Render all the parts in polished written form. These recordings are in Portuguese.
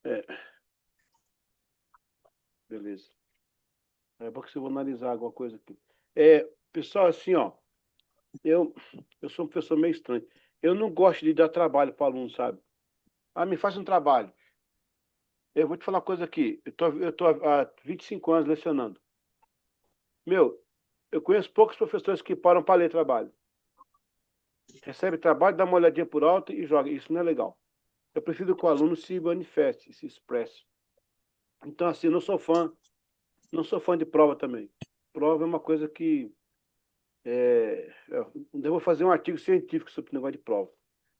É, beleza. É bom que eu vou analisar alguma coisa aqui. Pessoal, assim, ó, eu, eu sou uma pessoa meio estranha. Eu não gosto de dar trabalho para aluno, sabe? Ah, me faz um trabalho. Eu vou te falar uma coisa aqui. Eu tô há 25 anos lecionando. Meu, eu conheço poucos professores que param para ler trabalho. Recebe trabalho, dá uma olhadinha por alto e joga. Isso não é legal. Eu prefiro que o aluno se manifeste, se expresse. Então, assim, eu não sou fã de prova também. Prova é uma coisa que eu vou fazer um artigo científico sobre o negócio de prova.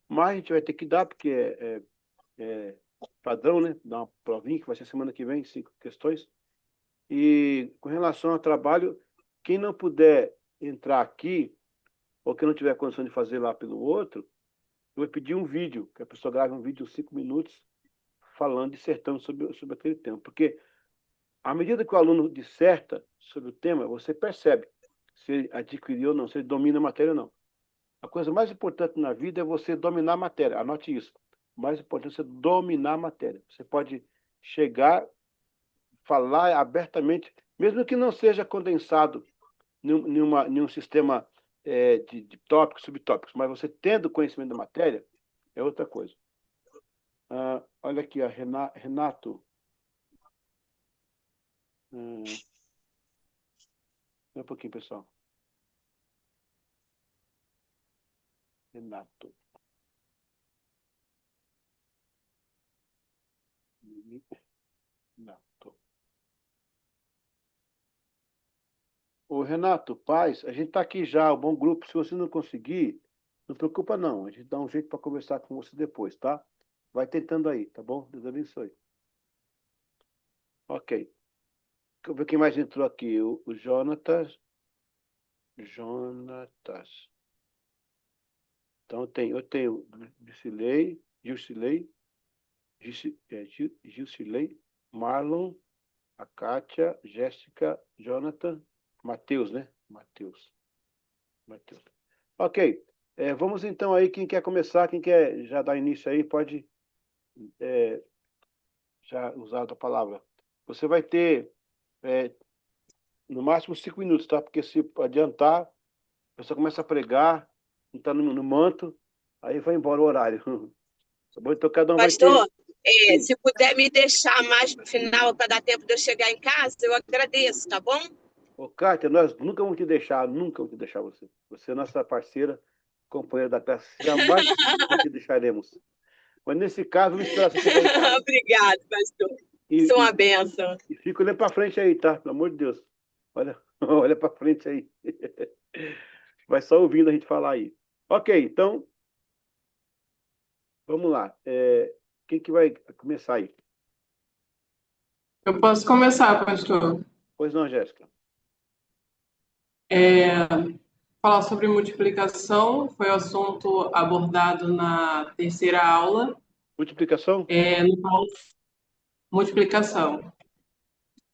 Mas a gente vai ter que dar, porque é padrão, né? Dar uma provinha, que vai ser semana que vem, 5 questões. E com relação ao trabalho, quem não puder entrar aqui, ou quem não tiver condição de fazer lá pelo outro, eu vou pedir um vídeo, que a pessoa grave um vídeo de 5 minutos, falando, dissertando sobre aquele tema. Porque à medida que o aluno disserta sobre o tema, você percebe se ele adquiriu ou não, se ele domina a matéria ou não. A coisa mais importante na vida é você dominar a matéria. Anote isso. O mais importante é você dominar a matéria. Você pode chegar, falar abertamente, mesmo que não seja condensado em um sistema de tópicos, subtópicos, mas você tendo conhecimento da matéria, é outra coisa. Olha aqui, Renato. Um pouquinho, pessoal. Renato. Renato. Ô, Renato, paz, a gente está aqui já, o bom grupo. Se você não conseguir, não preocupa não. A gente dá um jeito para conversar com você depois, tá? Vai tentando aí, tá bom? Deus abençoe. Ok. Deixa eu ver quem mais entrou aqui. O Jonatas. Jonatas. Então, eu tenho Gilcilei, Marlon, a Kátia, Jéssica, Jonathan, Matheus, né? Matheus. Ok. Vamos então aí, quem quer começar, quem quer já dar início aí, pode já usar a palavra. Você vai ter no máximo 5 minutos, tá? Porque se adiantar, a pessoa começa a pregar, entrar no manto, aí vai embora o horário. Tá bom? Então cada um vai ter. Pastor, Sim. se puder me deixar mais para o final, para dar tempo de eu chegar em casa, eu agradeço, tá bom? Ô, Kátia, nós nunca vamos te deixar, nunca vamos te deixar você. Você é nossa parceira, companheira da classe, jamais te deixaremos. Mas nesse caso, vamos esperar você chegar em casa. Obrigado, pastor. E, Sou uma e, bênção. e fica olhando para frente aí, tá? Pelo amor de Deus. Olha, olha para frente aí. Vai só ouvindo a gente falar aí. Ok, então, vamos lá. Quem que vai começar aí? Eu posso começar, pastor. Pois não, Jéssica. Falar sobre multiplicação foi o assunto abordado na terceira aula, Multiplicação? no qual, multiplicação,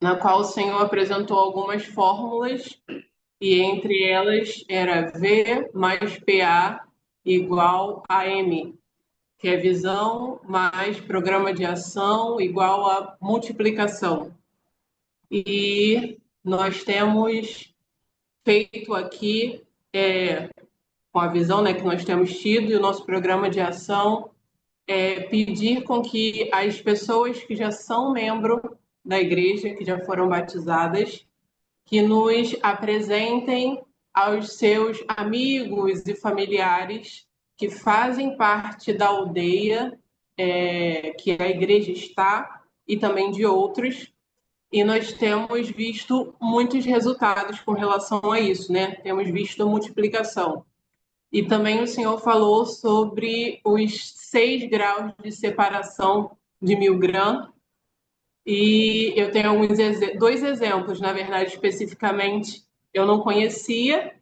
na qual o Senhor apresentou algumas fórmulas e entre elas era V mais PA igual a M, que é visão mais programa de ação igual a multiplicação. E nós temos feito aqui, com a visão, né, que nós temos tido e o nosso programa de ação, pedir com que as pessoas que já são membro da igreja, que já foram batizadas, que nos apresentem aos seus amigos e familiares que fazem parte da aldeia que a igreja está e também de outros. E nós temos visto muitos resultados com relação a isso, né? Temos visto a multiplicação. E também o senhor falou sobre os 6 graus de separação de Milgram. E eu tenho dois exemplos, na verdade, especificamente. Eu não conhecia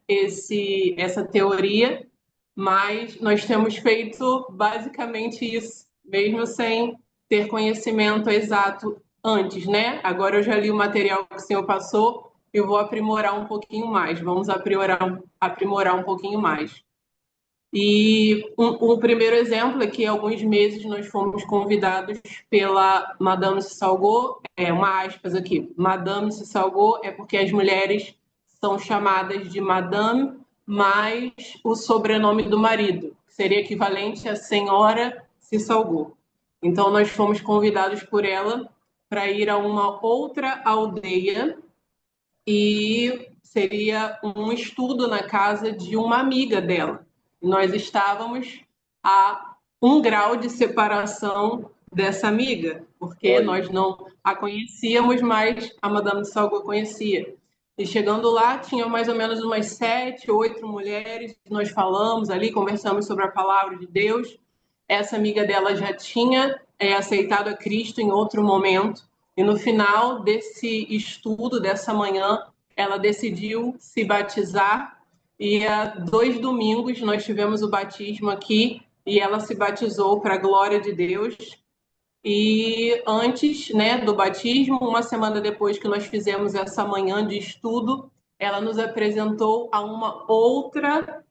essa teoria, mas nós temos feito basicamente isso, mesmo sem ter conhecimento exato antes, né? Agora eu já li o material que o senhor passou, eu vou aprimorar um pouquinho mais, vamos aprimorar um pouquinho mais. E um primeiro exemplo é que há alguns meses nós fomos convidados pela Madame Sissalgot, uma aspas aqui, Madame Sissalgot é porque as mulheres são chamadas de Madame, mais o sobrenome do marido, que seria equivalente a Senhora Sissalgot. Então nós fomos convidados por ela para ir a uma outra aldeia e seria um estudo na casa de uma amiga dela. Nós estávamos a 1 grau de separação dessa amiga, porque Olha, nós não a conhecíamos, mas a Madame de Salgo conhecia. E chegando lá, tinha mais ou menos umas 7, 8 mulheres. Nós falamos ali, conversamos sobre a palavra de Deus. Essa amiga dela já tinha aceitado a Cristo em outro momento. E no final desse estudo, dessa manhã, ela decidiu se batizar. E há 2 domingos nós tivemos o batismo aqui e ela se batizou para a glória de Deus. E antes, né, do batismo, uma semana depois que nós fizemos essa manhã de estudo, ela nos apresentou a uma outra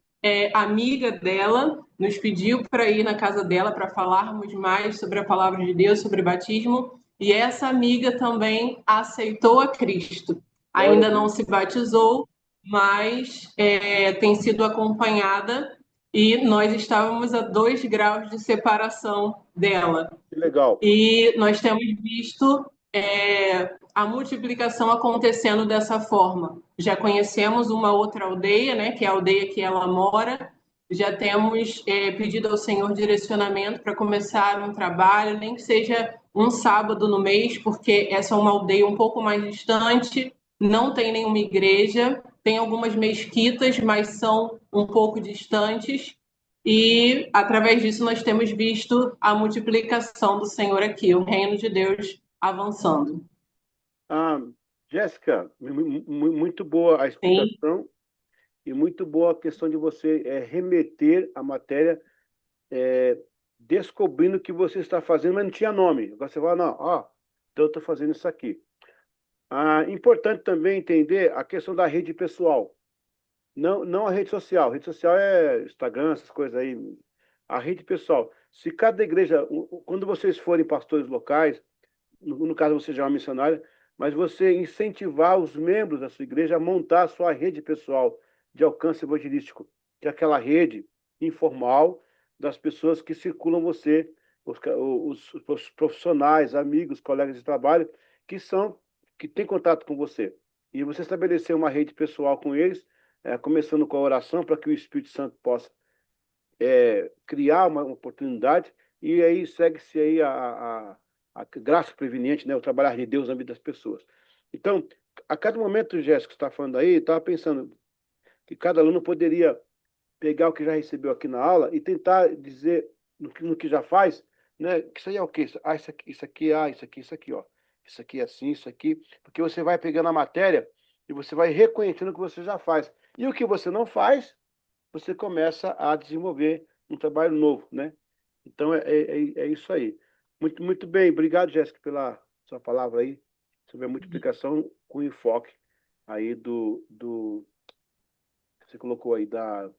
amiga dela, nos pediu para ir na casa dela para falarmos mais sobre a palavra de Deus, sobre batismo, e essa amiga também aceitou a Cristo. glória a Ainda não Deus. se batizou, mas tem sido acompanhada e nós estávamos a 2 graus de separação dela. Que legal. E nós temos visto a multiplicação acontecendo dessa forma. Já conhecemos uma outra aldeia, né, que é a aldeia que ela mora, já temos pedido ao Senhor direcionamento para começar um trabalho, nem que seja um sábado no mês, porque essa é uma aldeia um pouco mais distante, não tem nenhuma igreja, tem algumas mesquitas, mas são um pouco distantes, e através disso nós temos visto a multiplicação do Senhor aqui, o reino de Deus avançando. Ah, Jéssica, muito boa a Sim, explicação e muito boa a questão de você remeter a matéria descobrindo que você está fazendo, mas não tinha nome. Agora você fala, não, ó, então eu estou fazendo isso aqui. Importante também entender a questão da rede pessoal. Não a rede social. A rede social é Instagram, essas coisas aí. A rede pessoal. Se cada igreja, quando vocês forem pastores locais, no caso você já é uma missionária, mas você incentivar os membros da sua igreja a montar a sua rede pessoal de alcance evangelístico, que é aquela rede informal das pessoas que circulam você, os profissionais, amigos, colegas de trabalho, que têm contato com você. E você estabelecer uma rede pessoal com eles, começando com a oração, para que o Espírito Santo possa criar uma oportunidade, e aí segue-se aí a graça preveniente, né, o trabalhar de Deus na vida das pessoas. Então, a cada momento, Jéssica, que está falando aí, estava pensando que cada aluno poderia pegar o que já recebeu aqui na aula e tentar dizer no que já faz, né, que isso aí é o quê? Isso aqui, ó. Isso aqui é assim, isso aqui, porque você vai pegando a matéria e você vai reconhecendo o que você já faz. E o que você não faz, você começa a desenvolver um trabalho novo, né? Então, é isso aí. Muito bem. Obrigado, Jéssica, pela sua palavra aí sobre a multiplicação com enfoque aí você colocou aí do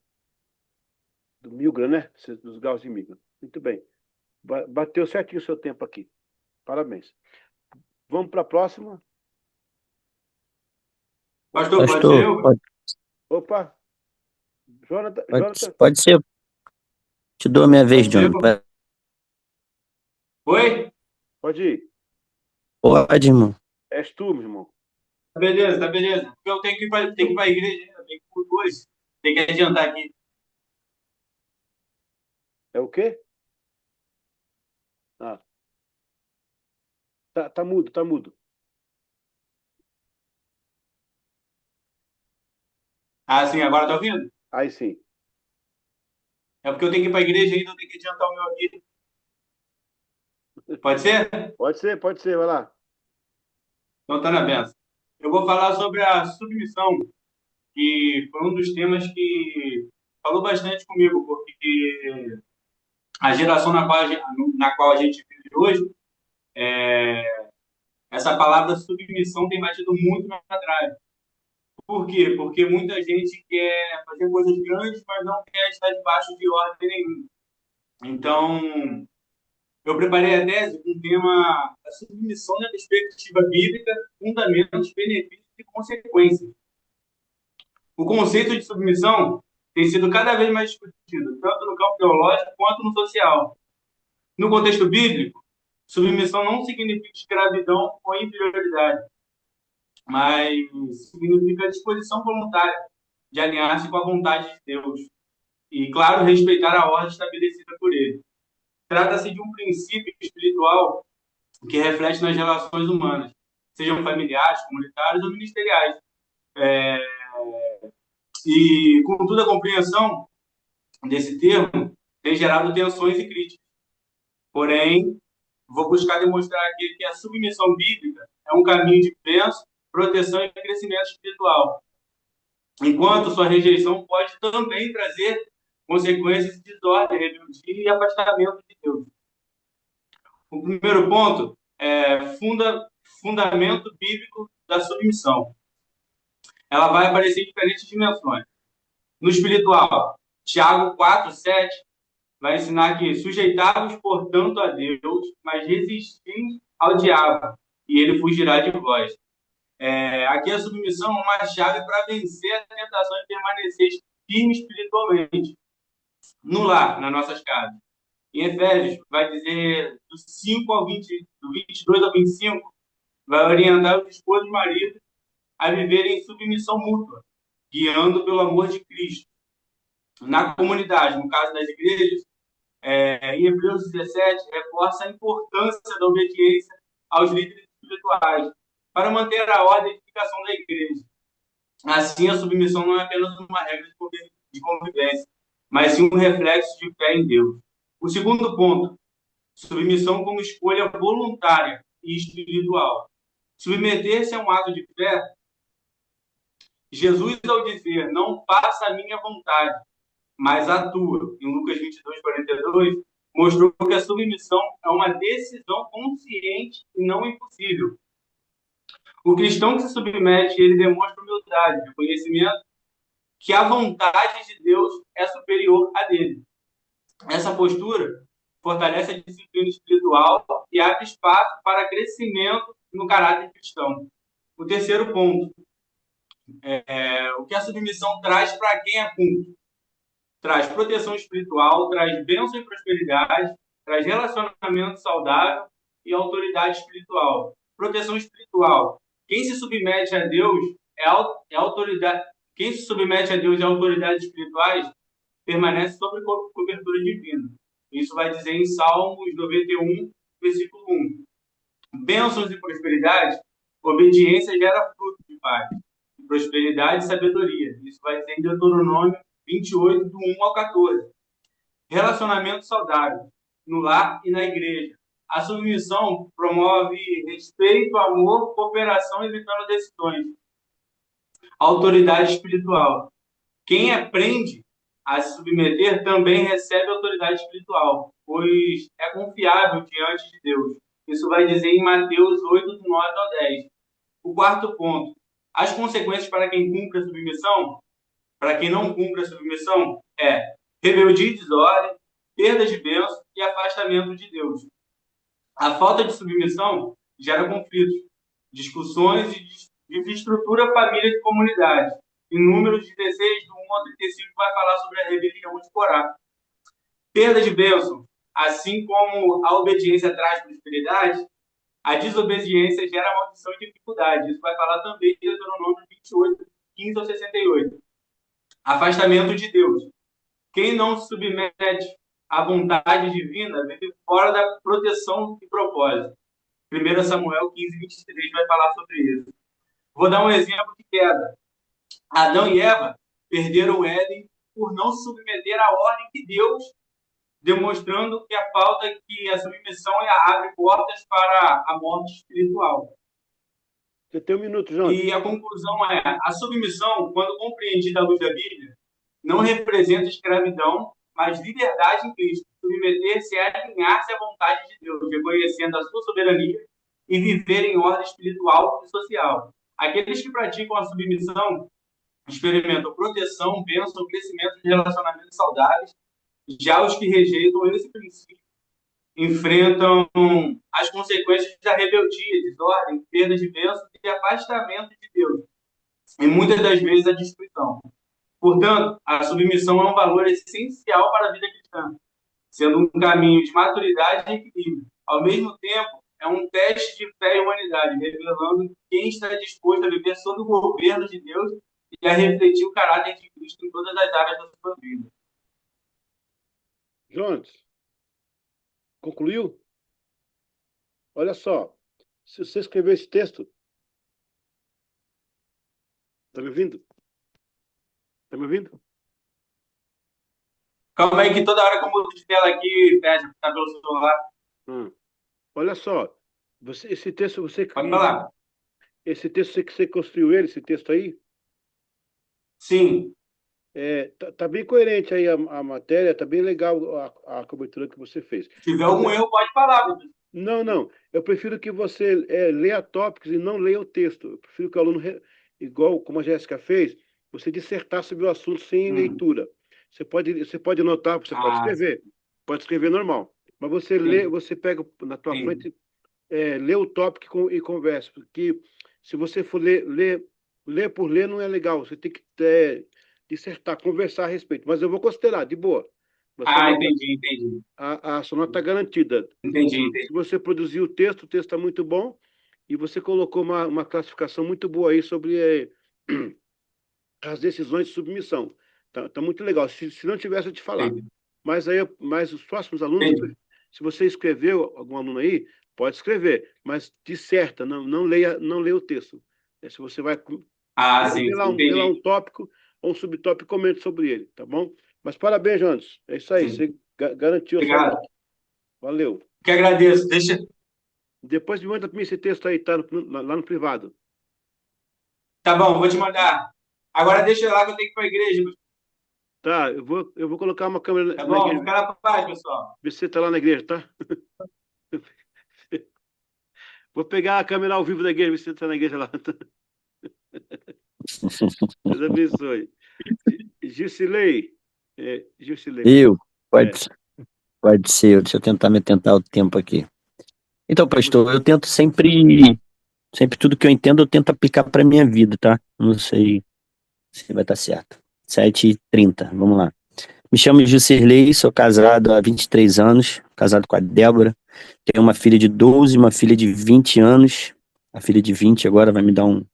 Milgram, né? Dos graus de Milgram. Muito bem. Bateu certinho o seu tempo aqui. Parabéns. Vamos para a próxima. Pastor, pode ser Pastor, eu? Opa, Jonathan, pode ser. Te dou a minha vez, Pode ser John. eu? Oi? pode ir. Pode, irmão. És tu, meu irmão. Tá beleza, tá beleza. Eu tenho que ir para a igreja, eu tenho que ir por 2. Tem que adiantar aqui. É o quê? Ah, tá mudo, tá mudo. Ah, sim, agora tá ouvindo? Aí sim. É porque eu tenho que ir para a igreja ainda, eu tenho que adiantar o meu aqui. Pode ser? Pode ser, vai lá. Então tá na benção. Eu vou falar sobre a submissão, que foi um dos temas que falou bastante comigo, porque a geração na qual a gente vive hoje, essa palavra submissão tem batido muito na trave. Por quê? Porque muita gente quer fazer coisas grandes, mas não quer estar debaixo de ordem nenhuma. Então, eu preparei a tese com o tema a submissão na perspectiva bíblica, fundamentos, benefícios e consequências. O conceito de submissão tem sido cada vez mais discutido, tanto no campo teológico quanto no social. No contexto bíblico, submissão não significa escravidão ou inferioridade, mas significa disposição voluntária de alinhar-se com a vontade de Deus e, claro, respeitar a ordem estabelecida por Ele. Trata-se de um princípio espiritual que reflete nas relações humanas, sejam familiares, comunitárias ou ministeriais. E, contudo, a compreensão desse termo tem gerado tensões e críticas. Porém, vou buscar demonstrar aqui que a submissão bíblica é um caminho de bênção, proteção e crescimento espiritual, enquanto sua rejeição pode também trazer consequências de desordem, rebeldia e afastamento de Deus. O primeiro ponto é fundamento bíblico da submissão. Ela vai aparecer em diferentes dimensões. No espiritual, Tiago 4:7 vai ensinar que sujeitai-vos, portanto, a Deus, mas resisti ao diabo, e ele fugirá de vós. Aqui a submissão é uma chave para vencer a tentação de permanecer firme espiritualmente no lar, nas nossas casas. Em Efésios, vai dizer do 5 ao 20, do 22 ao 25, vai orientar os esposos e maridos a viverem em submissão mútua, guiando pelo amor de Cristo. Na comunidade, no caso das igrejas, em Hebreus 17, reforça a importância da obediência aos líderes espirituais para manter a ordem e edificação da igreja. Assim, a submissão não é apenas uma regra de convivência, mas sim um reflexo de fé em Deus. O segundo ponto, submissão como escolha voluntária e espiritual. Submeter-se é um ato de fé. Jesus, ao dizer, não faça a minha vontade, mas a tua, em Lucas 22:42, mostrou que a submissão é uma decisão consciente e não impossível. O cristão que se submete, ele demonstra humildade, reconhecimento que a vontade de Deus é superior à dele. Essa postura fortalece a disciplina espiritual e abre espaço para crescimento no caráter cristão. O terceiro ponto, o que a submissão traz para quem é culto. Traz proteção espiritual, traz bênção e prosperidade, traz relacionamento saudável e autoridade espiritual. Proteção espiritual. Quem se submete a Deus é autoridade. Quem se submete a Deus e autoridades espirituais permanece sob cobertura divina. Isso vai dizer em Salmos 91, versículo 1. Bênçãos e prosperidade, obediência gera fruto de paz. Prosperidade e sabedoria. Isso vai dizer em Deuteronômio 28, do 1 ao 14. Relacionamento saudável, no lar e na igreja. A submissão promove respeito, amor, cooperação, evitando decisões. Autoridade espiritual. Quem aprende a se submeter também recebe autoridade espiritual, pois é confiável diante de Deus. Isso vai dizer em Mateus 8, do 9 ao 10. O quarto ponto. As consequências para quem cumpre a submissão, para quem não cumpre a submissão, é rebeldia e desordem, perda de bênção e afastamento de Deus. A falta de submissão gera conflitos, discussões e desestrutura família e comunidade. Em Números 16, do 1 ao 35, vai falar sobre a rebelião de Corá. Perda de bênção, assim como a obediência traz prosperidade, a desobediência gera maldição e dificuldade. Isso vai falar também em Deuteronômio 28, 15 ao 68. Afastamento de Deus. Quem não se submete à vontade divina vive fora da proteção e propósito. 1 Samuel 15, 23 vai falar sobre isso. Vou dar um exemplo de queda. Adão e Eva perderam o Éden por não se submeter à ordem de Deus, demonstrando que a submissão abre portas para a morte espiritual. Você tem um minuto, João. E a conclusão é, a submissão, quando compreendida à luz da Bíblia, não representa escravidão, mas liberdade em Cristo. Submeter-se é alinhar-se à vontade de Deus, reconhecendo a sua soberania e viver em ordem espiritual e social. Aqueles que praticam a submissão experimentam proteção, bênção, crescimento de relacionamentos saudáveis. Já os que rejeitam esse princípio enfrentam as consequências da rebeldia, desordem, perda de bênção e afastamento de Deus. E muitas das vezes a destruição. Portanto, a submissão é um valor essencial para a vida cristã, sendo um caminho de maturidade e equilíbrio. Ao mesmo tempo, é um teste de fé e humanidade, revelando quem está disposto a viver sob o governo de Deus e a refletir o caráter de Cristo em todas as áreas da sua vida. Jones, concluiu? Olha só, se você escreveu esse texto, tá me ouvindo? Tá me ouvindo? Calma aí que toda hora que eu mudo de tela aqui, fecha, tá pelo celular. Olha só, esse texto Pode falar. Esse texto que você construiu ele, esse texto aí, Sim. tá bem coerente aí a matéria, tá bem legal a cobertura que você fez. Se tiver algum erro, pode falar. Não. Eu prefiro que você leia tópicos e não leia o texto. Eu prefiro que o aluno, igual como a Jéssica fez, você dissertar sobre o assunto sem leitura. Você pode anotar, você pode escrever. Pode escrever normal. Mas você lê, você pega na tua frente, lê o tópico e conversa. Porque se você for ler por ler, não é legal. Você tem que dissertar, conversar a respeito. Mas eu vou considerar, de boa. Entendi. A sua nota está garantida. Entendi. Se você produzir o texto está muito bom. E você colocou uma classificação muito boa aí sobre as decisões de submissão. Tá muito legal. Se não tivesse, eu te falar. Mas os próximos alunos, se você escreveu, algum aluno aí, pode escrever, mas disserta, não leia o texto. Se você vai ler lá um tópico ou um subtópico, comente sobre ele, tá bom? Mas parabéns, Jones. É isso aí, você garantiu a sua nota. Valeu. Que agradeço. Depois me manda para mim esse texto aí, tá lá no privado. Tá bom, vou te mandar. Agora deixa lá que eu tenho que ir para a igreja. Tá, eu vou colocar uma câmera na igreja. Tá bom, fica na paz, pessoal. Vê se você tá lá na igreja, tá? Vou pegar a câmera ao vivo da igreja, ver se você tá na igreja lá. Deus abençoe. Jusilei. Eu? Pode ser. Deixa eu tentar me atentar ao tempo aqui. Então, pastor, eu tento sempre tudo que eu entendo, eu tento aplicar para minha vida, tá? Não sei se vai estar certo. 7h30, vamos lá. Me chamo Jusirley, sou casado há 23 anos, casado com a Débora. Tenho uma filha de 12 e uma filha de 20 anos. A filha de 20 agora vai me dar um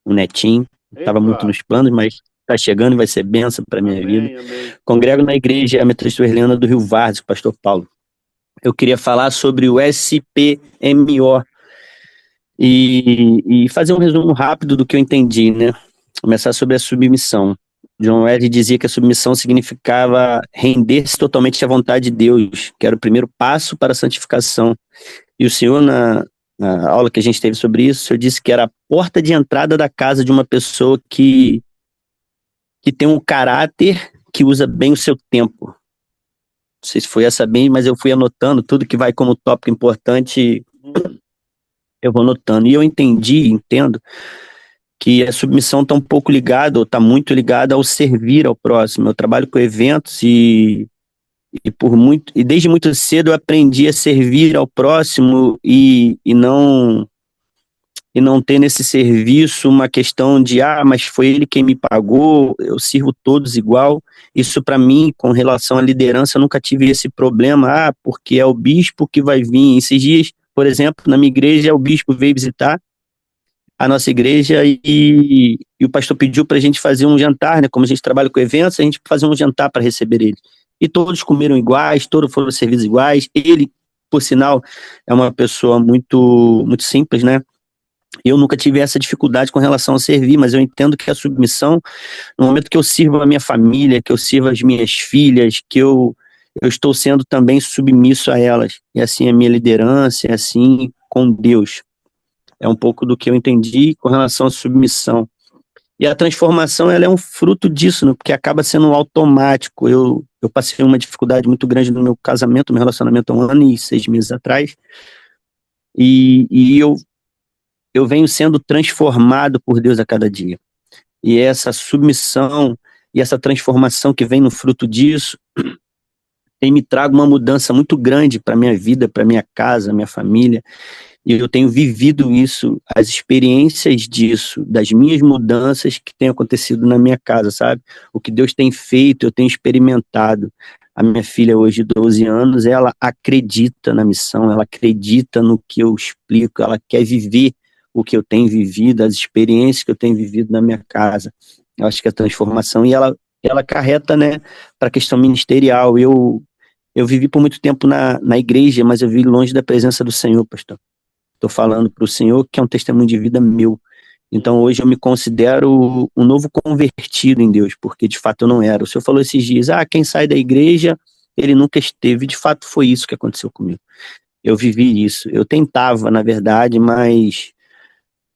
netinho. Estava muito nos planos, mas está chegando e vai ser bênção para minha vida. Amém. Congrego na igreja Metodista Wesleyana do Rio Várzea, com o pastor Paulo. Eu queria falar sobre o SPMO e fazer um resumo rápido do que eu entendi, né? Começar sobre a submissão. John Wesley dizia que a submissão significava render-se totalmente à vontade de Deus, que era o primeiro passo para a santificação. E o Senhor, na aula que a gente teve sobre isso, o Senhor disse que era a porta de entrada da casa de uma pessoa que tem um caráter que usa bem o seu tempo. Não sei se foi essa bem, mas eu fui anotando tudo que vai como tópico importante, eu vou anotando. E eu entendo que a submissão está um pouco ligada, ou está muito ligada ao servir ao próximo. Eu trabalho com eventos e desde muito cedo eu aprendi a servir ao próximo e não ter nesse serviço uma questão de, mas foi ele quem me pagou, eu sirvo todos igual. Isso para mim, com relação à liderança, eu nunca tive esse problema, porque é o bispo que vai vir. Esses dias, por exemplo, na minha igreja, o bispo veio visitar a nossa igreja e o pastor pediu para a gente fazer um jantar, né? Como a gente trabalha com eventos, a gente fazer um jantar para receber ele. E todos comeram iguais, todos foram servidos iguais. Ele, por sinal, é uma pessoa muito, muito simples, né? Eu nunca tive essa dificuldade com relação a servir, mas eu entendo que a submissão, no momento que eu sirvo a minha família, que eu sirvo as minhas filhas, que eu estou sendo também submisso a elas. E assim a minha liderança, e assim com Deus. É um pouco do que eu entendi com relação à submissão. E a transformação, ela é um fruto disso, né? Porque acaba sendo automático. Eu passei uma dificuldade muito grande no meu casamento, meu relacionamento há 1 ano e 6 meses atrás. E eu eu venho sendo transformado por Deus a cada dia. E essa submissão e essa transformação que vem no fruto disso tem me trago uma mudança muito grande para minha vida, para minha casa, minha família. E eu tenho vivido isso, as experiências disso, das minhas mudanças que têm acontecido na minha casa, sabe? O que Deus tem feito, eu tenho experimentado. A minha filha hoje, de 12 anos, ela acredita na missão, ela acredita no que eu explico, ela quer viver o que eu tenho vivido, as experiências que eu tenho vivido na minha casa. Eu acho que a transformação, e ela acarreta, né, para a questão ministerial. Eu vivi por muito tempo na igreja, mas eu vivi longe da presença do Senhor, pastor. Estou falando para o Senhor que é um testemunho de vida meu. Então hoje eu me considero um novo convertido em Deus, porque de fato eu não era. O Senhor falou esses dias, quem sai da igreja, ele nunca esteve. De fato foi isso que aconteceu comigo. Eu vivi isso. Eu tentava, na verdade, mas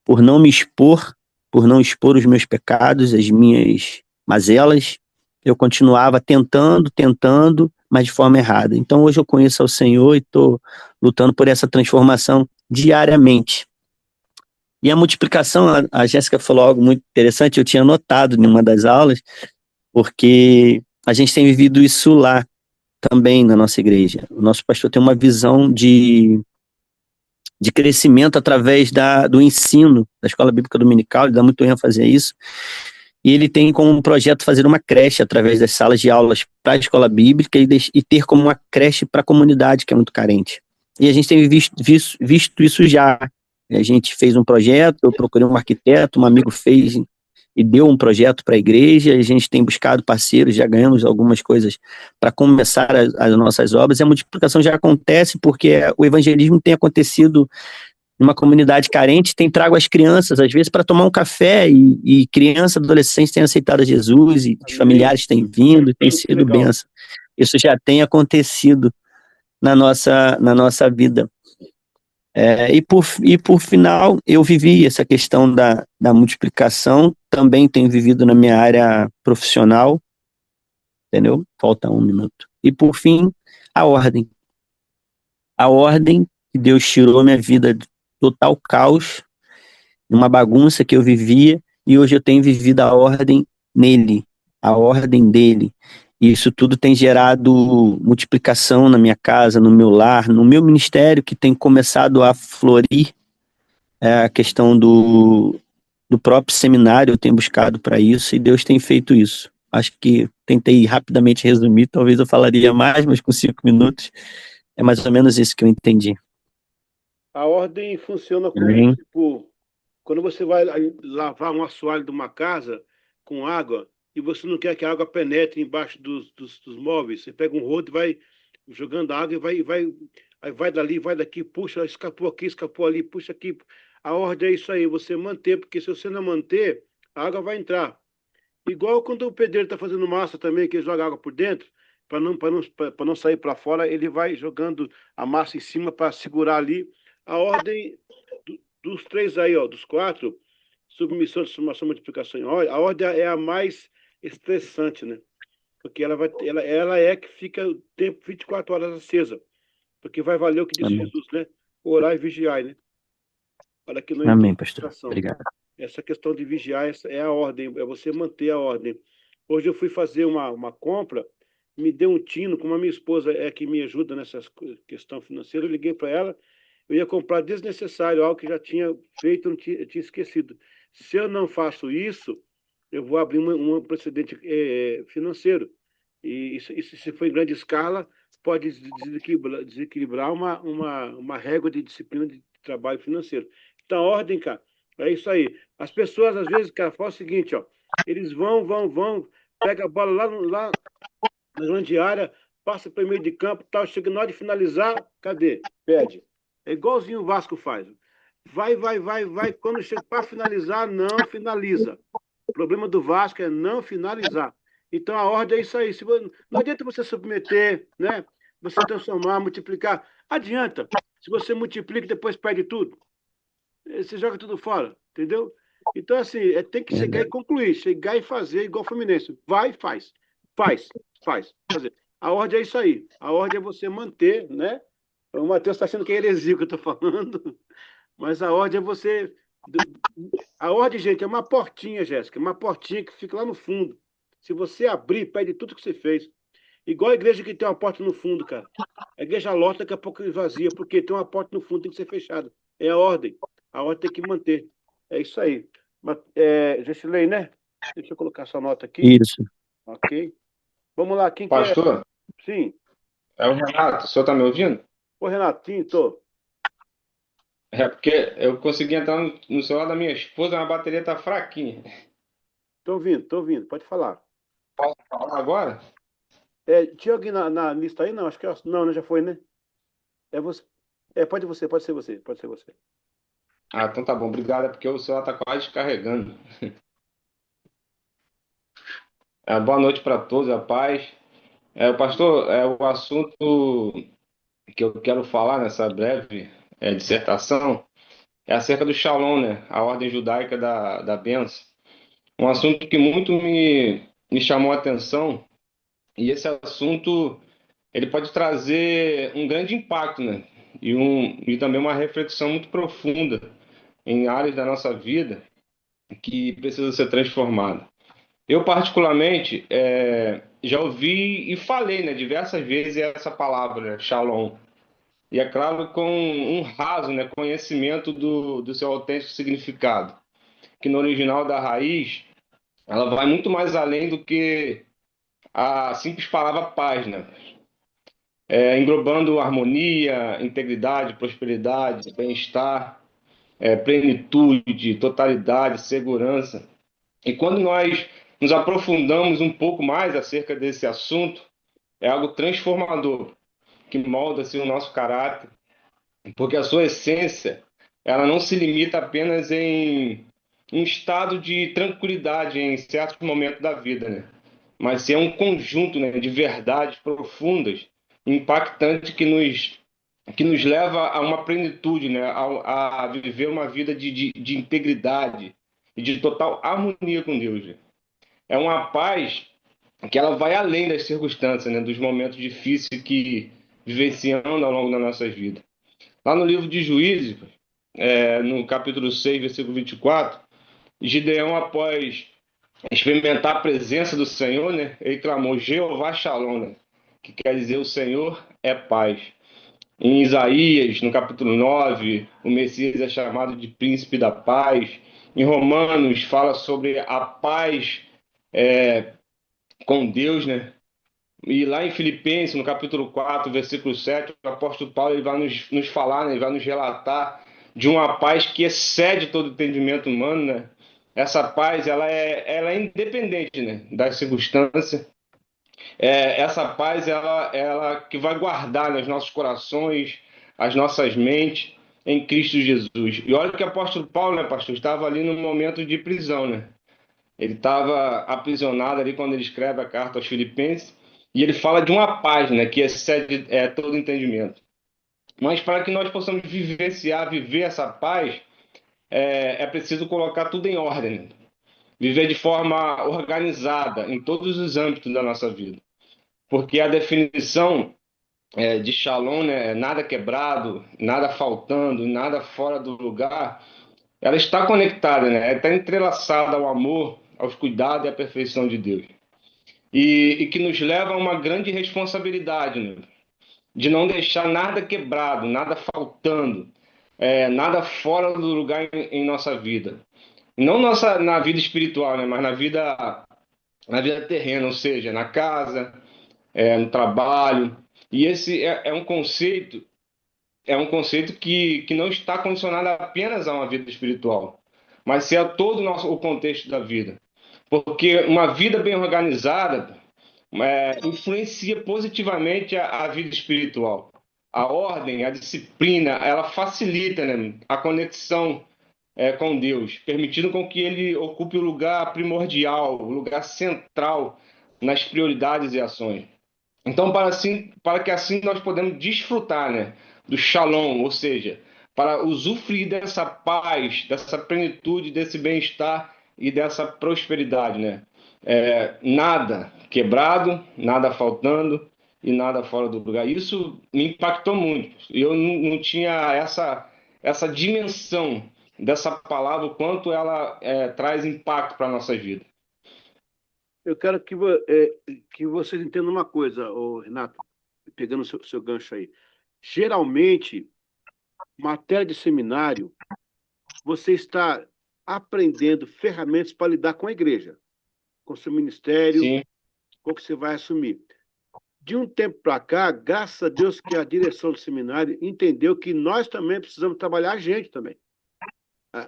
por não me expor, por não expor os meus pecados, as minhas mazelas, eu continuava tentando, mas de forma errada. Então hoje eu conheço ao Senhor e estou lutando por essa transformação diariamente. E a multiplicação, a Jéssica falou algo muito interessante, eu tinha notado em uma das aulas, porque a gente tem vivido isso lá também na nossa igreja. O nosso pastor tem uma visão de crescimento através do ensino da Escola Bíblica Dominical, ele dá muito ênfase a isso, e ele tem como projeto fazer uma creche através das salas de aulas para a Escola Bíblica e ter como uma creche para a comunidade, que é muito carente. E a gente tem visto isso já. A gente fez um projeto, eu procurei um arquiteto, um amigo fez e deu um projeto para a igreja, a gente tem buscado parceiros, já ganhamos algumas coisas para começar as nossas obras, e a multiplicação já acontece porque o evangelismo tem acontecido numa comunidade carente, tem trago as crianças, às vezes, para tomar um café, e crianças, adolescentes têm aceitado a Jesus, e os familiares têm vindo, e tem sido bênção. Isso já tem acontecido na nossa vida. E por final, eu vivi essa questão da multiplicação, também tenho vivido na minha área profissional, entendeu? Falta 1 minuto. E por fim, a ordem. A ordem que Deus tirou minha vida de total caos, uma bagunça que eu vivia, e hoje eu tenho vivido a ordem nele, a ordem dele. E isso tudo tem gerado multiplicação na minha casa, no meu lar, no meu ministério, que tem começado a florir. A questão do próprio seminário, eu tenho buscado para isso, e Deus tem feito isso. Acho que tentei rapidamente resumir, talvez eu falaria mais, mas com 5 minutos é mais ou menos isso que eu entendi. A ordem funciona como, tipo, quando você vai lavar um assoalho de uma casa com água, e você não quer que a água penetre embaixo dos móveis, você pega um rodo e vai jogando água e vai dali, vai daqui, puxa, escapou aqui, escapou ali, puxa aqui. A ordem é isso aí, você manter, porque se você não manter, a água vai entrar. Igual quando o pedreiro está fazendo massa também, que ele joga água por dentro, para não sair para fora, ele vai jogando a massa em cima para segurar ali. A ordem dos 3 aí, dos 4, submissão, transformação, multiplicação em ordem, a ordem é a mais estressante, né? Porque ela é que fica o tempo 24 horas acesa. Porque vai valer o que disse Jesus, né? Orar e vigiar, né? Olha que não. Amém, pastor. Obrigado. Essa questão de vigiar é a ordem, é você manter a ordem. Hoje eu fui fazer uma compra, me deu um tino, como a minha esposa é que me ajuda nessa questão financeira, eu liguei para ela, eu ia comprar desnecessário, algo que já tinha feito, eu tinha esquecido. Se eu não faço isso, eu vou abrir um precedente financeiro. E isso, se for em grande escala, pode desequilibrar uma régua de disciplina de trabalho financeiro. Então, a ordem, cara, é isso aí. As pessoas, às vezes, cara, fazem o seguinte, eles vão, pega a bola lá na grande área, passa para o meio de campo, tal, chega na hora de finalizar, cadê? Perde. É igualzinho o Vasco faz. Vai. Quando chega para finalizar, não finaliza. O problema do Vasco é não finalizar. Então, a ordem é isso aí. Não adianta você submeter, né? Você transformar, multiplicar. Adianta. Se você multiplica e depois perde tudo, você joga tudo fora, entendeu? Então, assim, tem que chegar e concluir, chegar e fazer igual o Fluminense. Vai e faz. Faz. Fazer. A ordem é isso aí. A ordem é você manter, né? O Matheus está achando que é heresia que eu estou falando, mas a ordem é você A ordem, gente, é uma portinha, Jéssica, uma portinha que fica lá no fundo. Se você abrir, perde tudo que você fez. Igual a igreja que tem uma porta no fundo, cara. A igreja lota, daqui a pouco vazia, porque tem uma porta no fundo, tem que ser fechada. É a ordem. A ordem tem que manter. É isso aí. Mas, Gessilei, né? Deixa eu colocar essa nota aqui. Isso. Ok. Vamos lá, quem quer? Pastor, Sim. é o Renato, o senhor está me ouvindo? Ô, Renatinho, tô. É porque eu consegui entrar no celular da minha esposa, mas a bateria tá fraquinha. Tô ouvindo. Pode falar. Posso falar agora? Tinha alguém na lista aí? Não, acho que não, né? Já foi, né? É você. Pode ser você. Pode ser você. Ah, então tá bom, obrigado, é porque o celular tá quase descarregando. Boa noite para todos, a paz. Pastor, o assunto que eu quero falar nessa breve dissertação é acerca do Shalom, né? A ordem judaica da bênção. Um assunto que muito me chamou a atenção, e esse assunto ele pode trazer um grande impacto, né? E também uma reflexão muito profunda em áreas da nossa vida que precisam ser transformadas. Eu, particularmente, já ouvi e falei, né, diversas vezes essa palavra, né, Shalom. E é claro, com um raso, né, conhecimento do seu autêntico significado, que no original da raiz, ela vai muito mais além do que a simples palavra paz, né? Englobando harmonia, integridade, prosperidade, bem-estar, plenitude, totalidade, segurança. E quando nós nos aprofundamos um pouco mais acerca desse assunto, é algo transformador, que molda assim, o nosso caráter, porque a sua essência ela não se limita apenas em um estado de tranquilidade em certos momentos da vida, né? Mas é um conjunto, né, de verdades profundas, impactantes que nos leva a uma plenitude, né, a viver uma vida de integridade e de total harmonia com Deus. Né? É uma paz que ela vai além das circunstâncias, né, dos momentos difíceis que vivenciamos ao longo da nossa vida. Lá no livro de Juízes, no capítulo 6, versículo 24, Gideão, após experimentar a presença do Senhor, né, ele clamou Jeová Shalom, né, que quer dizer o Senhor é paz. Em Isaías, no capítulo 9, o Messias é chamado de príncipe da paz. Em Romanos, fala sobre a paz com Deus, né? E lá em Filipenses, no capítulo 4, versículo 7, o apóstolo Paulo ele vai nos falar, né? Ele vai nos relatar de uma paz que excede todo entendimento humano, né? Essa paz, ela é independente, né? Das circunstâncias. Essa paz, ela que vai guardar nos nossos corações, as nossas mentes, em Cristo Jesus. E olha que o apóstolo Paulo, né, pastor, estava ali no momento de prisão, né? Ele estava aprisionado ali quando ele escreve a carta aos Filipenses, e ele fala de uma paz, né, que excede todo entendimento. Mas para que nós possamos viver essa paz, é preciso colocar tudo em ordem, né? Viver de forma organizada em todos os âmbitos da nossa vida. Porque a definição de Shalom, né, nada quebrado, nada faltando, nada fora do lugar, ela está conectada, né? Ela está entrelaçada ao amor, aos cuidados e à perfeição de Deus. E que nos leva a uma grande responsabilidade, né? De não deixar nada quebrado, nada faltando, nada fora do lugar em nossa vida. Não na vida espiritual, né? Mas na vida terrena, ou seja, na casa, no trabalho. E esse é um conceito que não está condicionado apenas a uma vida espiritual, mas se a todo o contexto da vida. Porque uma vida bem organizada influencia positivamente a vida espiritual. A ordem, a disciplina, ela facilita, né, a conexão com Deus, permitindo com que ele ocupe o lugar primordial, o lugar central nas prioridades e ações. Então, para que assim nós podemos desfrutar, né, do Shalom, ou seja, para usufruir dessa paz, dessa plenitude, desse bem-estar e dessa prosperidade, né? Nada quebrado, nada faltando e nada fora do lugar. Isso me impactou muito. Eu não tinha essa dimensão dessa palavra, o quanto ela traz impacto para a nossa vida. Eu quero que vocês entendam uma coisa, ô, Renato, pegando o seu gancho aí. Geralmente, matéria de seminário, você está aprendendo ferramentas para lidar com a igreja, com o seu ministério, Sim, com o que você vai assumir. De um tempo para cá, graças a Deus que a direção do seminário entendeu que nós também precisamos trabalhar a gente também.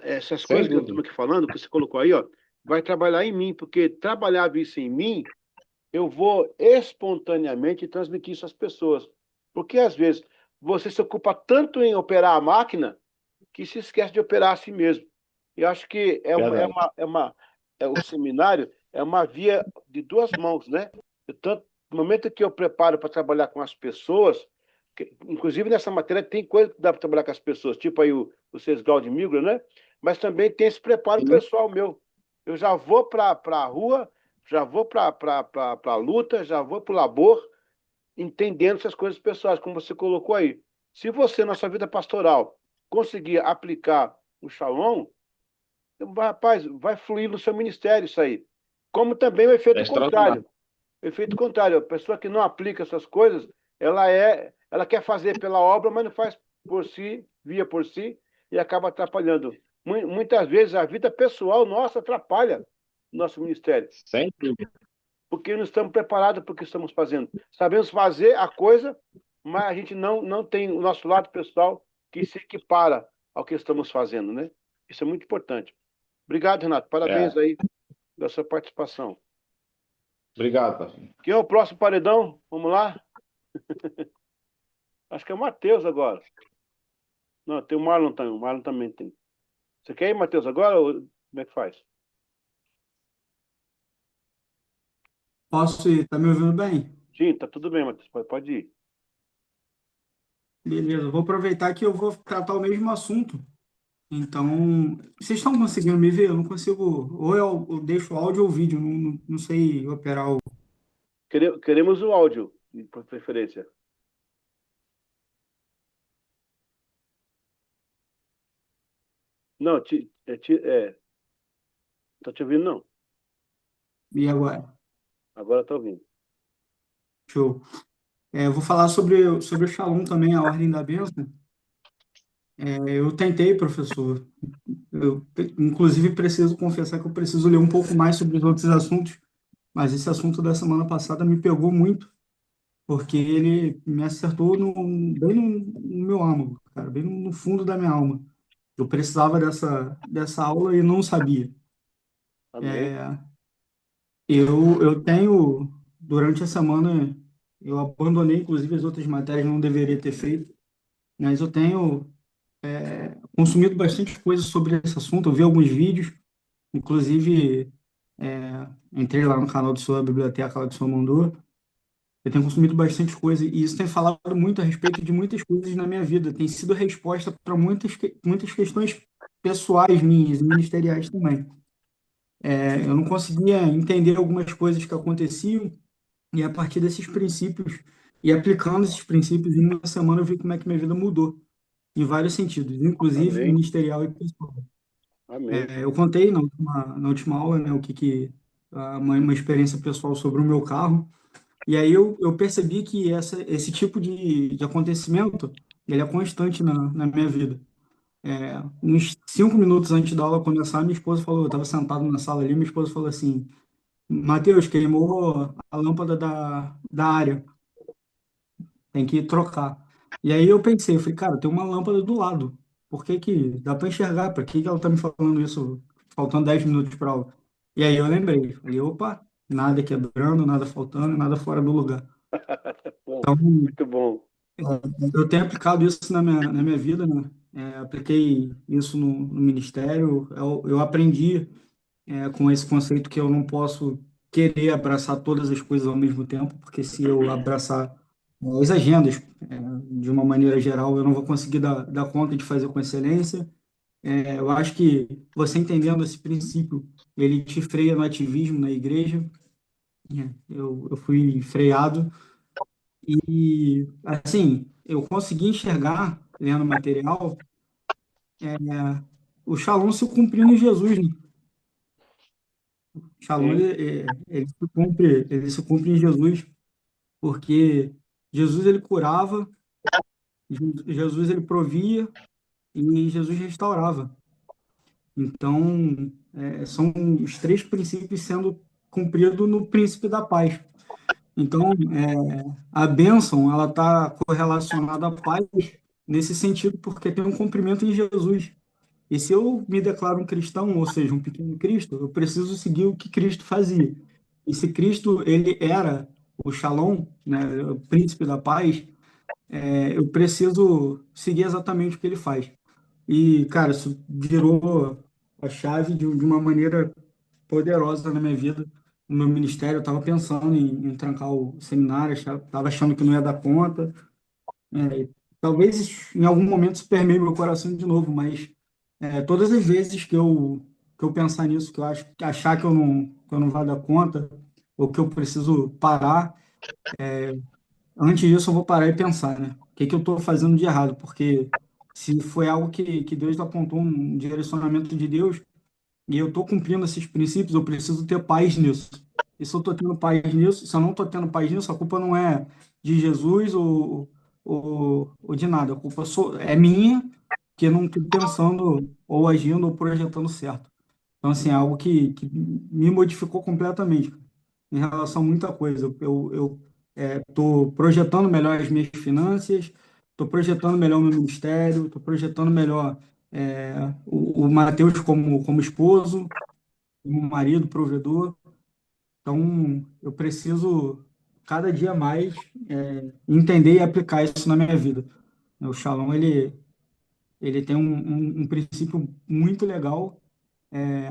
Essas sem coisas que eu dúvida. estou aqui falando, que você colocou aí, ó, vai trabalhar em mim, porque trabalhar isso em mim, eu vou espontaneamente transmitir isso às pessoas. Porque, às vezes, você se ocupa tanto em operar a máquina que se esquece de operar a si mesmo. Eu acho que Verdade. o seminário é uma via de duas mãos, né? Tanto, no momento que eu preparo para trabalhar com as pessoas, inclusive nessa matéria tem coisa que dá para trabalhar com as pessoas, tipo aí o Sesgal de Migro, né? Mas também tem esse preparo pessoal meu. Eu já vou para a rua, já vou para a luta, já vou para o labor, entendendo essas coisas pessoais, como você colocou aí. Se você, na sua vida pastoral, conseguir aplicar o Shalom, rapaz, vai fluir no seu ministério isso aí. Como também o É efeito extraordinário. contrário. O efeito contrário, a pessoa que não aplica essas coisas, ela quer fazer pela obra, mas não faz por si, via por si, e acaba atrapalhando. Muitas vezes a vida pessoal nossa atrapalha o nosso ministério, Sem dúvida. porque não estamos preparados para o que estamos fazendo. Sabemos fazer a coisa, mas a gente não tem o nosso lado pessoal que se equipara ao que estamos fazendo, né? Isso é muito importante. Obrigado, Renato. Parabéns É. aí pela sua participação. Obrigado, pastor. Quem é o próximo paredão? Vamos lá? Acho que é o Matheus agora. Não, tem o Marlon também. O Marlon também tem. Você quer ir, Matheus, agora? Ou como é que faz? Posso ir? Tá me ouvindo bem? Sim, tá tudo bem, Matheus. Pode ir. Beleza, eu vou aproveitar que eu vou tratar o mesmo assunto. Então, vocês estão conseguindo me ver? Eu não consigo. Ou eu deixo áudio ou vídeo, não sei operar o. Queremos o áudio, por preferência. Não, tá te ouvindo, não. E agora? Agora tá ouvindo. Show. Eu vou falar sobre o Shalom também, a ordem da bênção. Eu tentei, professor. Inclusive, preciso confessar que eu preciso ler um pouco mais sobre os outros assuntos, mas esse assunto da semana passada me pegou muito, porque ele me acertou bem no meu âmago, cara, bem no fundo da minha alma. Eu precisava dessa aula e não sabia. Amém. Eu tenho, durante a semana, eu abandonei, inclusive, as outras matérias, não deveria ter feito, mas eu tenho consumido bastante coisa sobre esse assunto. Eu vi alguns vídeos, inclusive, entrei lá no canal do Senhor, a biblioteca lá do Senhor mandou. Eu tenho consumido bastante coisa e isso tem falado muito a respeito de muitas coisas na minha vida. Tem sido resposta para muitas questões pessoais minhas e ministeriais também. Eu não conseguia entender algumas coisas que aconteciam e a partir desses princípios e aplicando esses princípios em uma semana eu vi como é que minha vida mudou em vários sentidos, inclusive Amém. ministerial e pessoal. Amém. Eu contei na última aula, né, o que uma experiência pessoal sobre o meu carro. E aí eu percebi que esse tipo de acontecimento, ele é constante na minha vida. Uns 5 minutos antes da aula começar, minha esposa falou, eu estava sentado na sala ali, minha esposa falou assim, Matheus, queimou a lâmpada da área, tem que trocar. E aí eu pensei, eu falei, cara, tem uma lâmpada do lado, por que que dá para enxergar? Para que que ela está me falando isso, faltando 10 minutos para aula? E aí eu lembrei, falei, opa, nada quebrando, nada faltando, nada fora do lugar. Bom, Então, muito bom. eu tenho aplicado isso na minha vida, né? Apliquei isso no ministério. Eu aprendi, com esse conceito que eu não posso querer abraçar todas as coisas ao mesmo tempo, porque se eu abraçar as agendas, de uma maneira geral, eu não vou conseguir dar conta de fazer com excelência. Eu acho que você entendendo esse princípio, ele te freia no ativismo na igreja. Eu fui freado e, assim, eu consegui enxergar, lendo material, o Shalom se cumprindo em Jesus, né? O Shalom, Sim. ele se cumpre em Jesus, porque Jesus, ele curava, Jesus, ele provia e Jesus restaurava. Então, são os três princípios sendo cumpridos no príncipe da paz. Então, a bênção, ela está correlacionada à paz nesse sentido, porque tem um cumprimento em Jesus. E se eu me declaro um cristão, ou seja, um pequeno Cristo, eu preciso seguir o que Cristo fazia. E se Cristo, ele era o Shalom, né, o príncipe da paz, eu preciso seguir exatamente o que ele faz. E, cara, isso virou a chave de uma maneira poderosa na minha vida, no meu ministério. Eu estava pensando em trancar o seminário, estava achando que não ia dar conta. E talvez em algum momento isso permeie meu coração de novo, mas todas as vezes que eu pensar nisso, que eu achar que eu não vai dar conta, ou que eu preciso parar, antes disso eu vou parar e pensar, né? O que que eu estou fazendo de errado? Porque se foi algo que Deus apontou, um direcionamento de Deus, e eu estou cumprindo esses princípios, eu preciso ter paz nisso. E se eu estou tendo paz nisso, se eu não estou tendo paz nisso, a culpa não é de Jesus ou de nada. A culpa é minha, que eu não estou pensando ou agindo ou projetando certo. Então, assim, é algo que me modificou completamente em relação a muita coisa. Eu estou projetando melhor as minhas finanças, estou projetando melhor o meu ministério, estou projetando melhor o Mateus como esposo, como marido, provedor. Então, eu preciso cada dia mais entender e aplicar isso na minha vida. O Shalom, ele tem um princípio muito legal.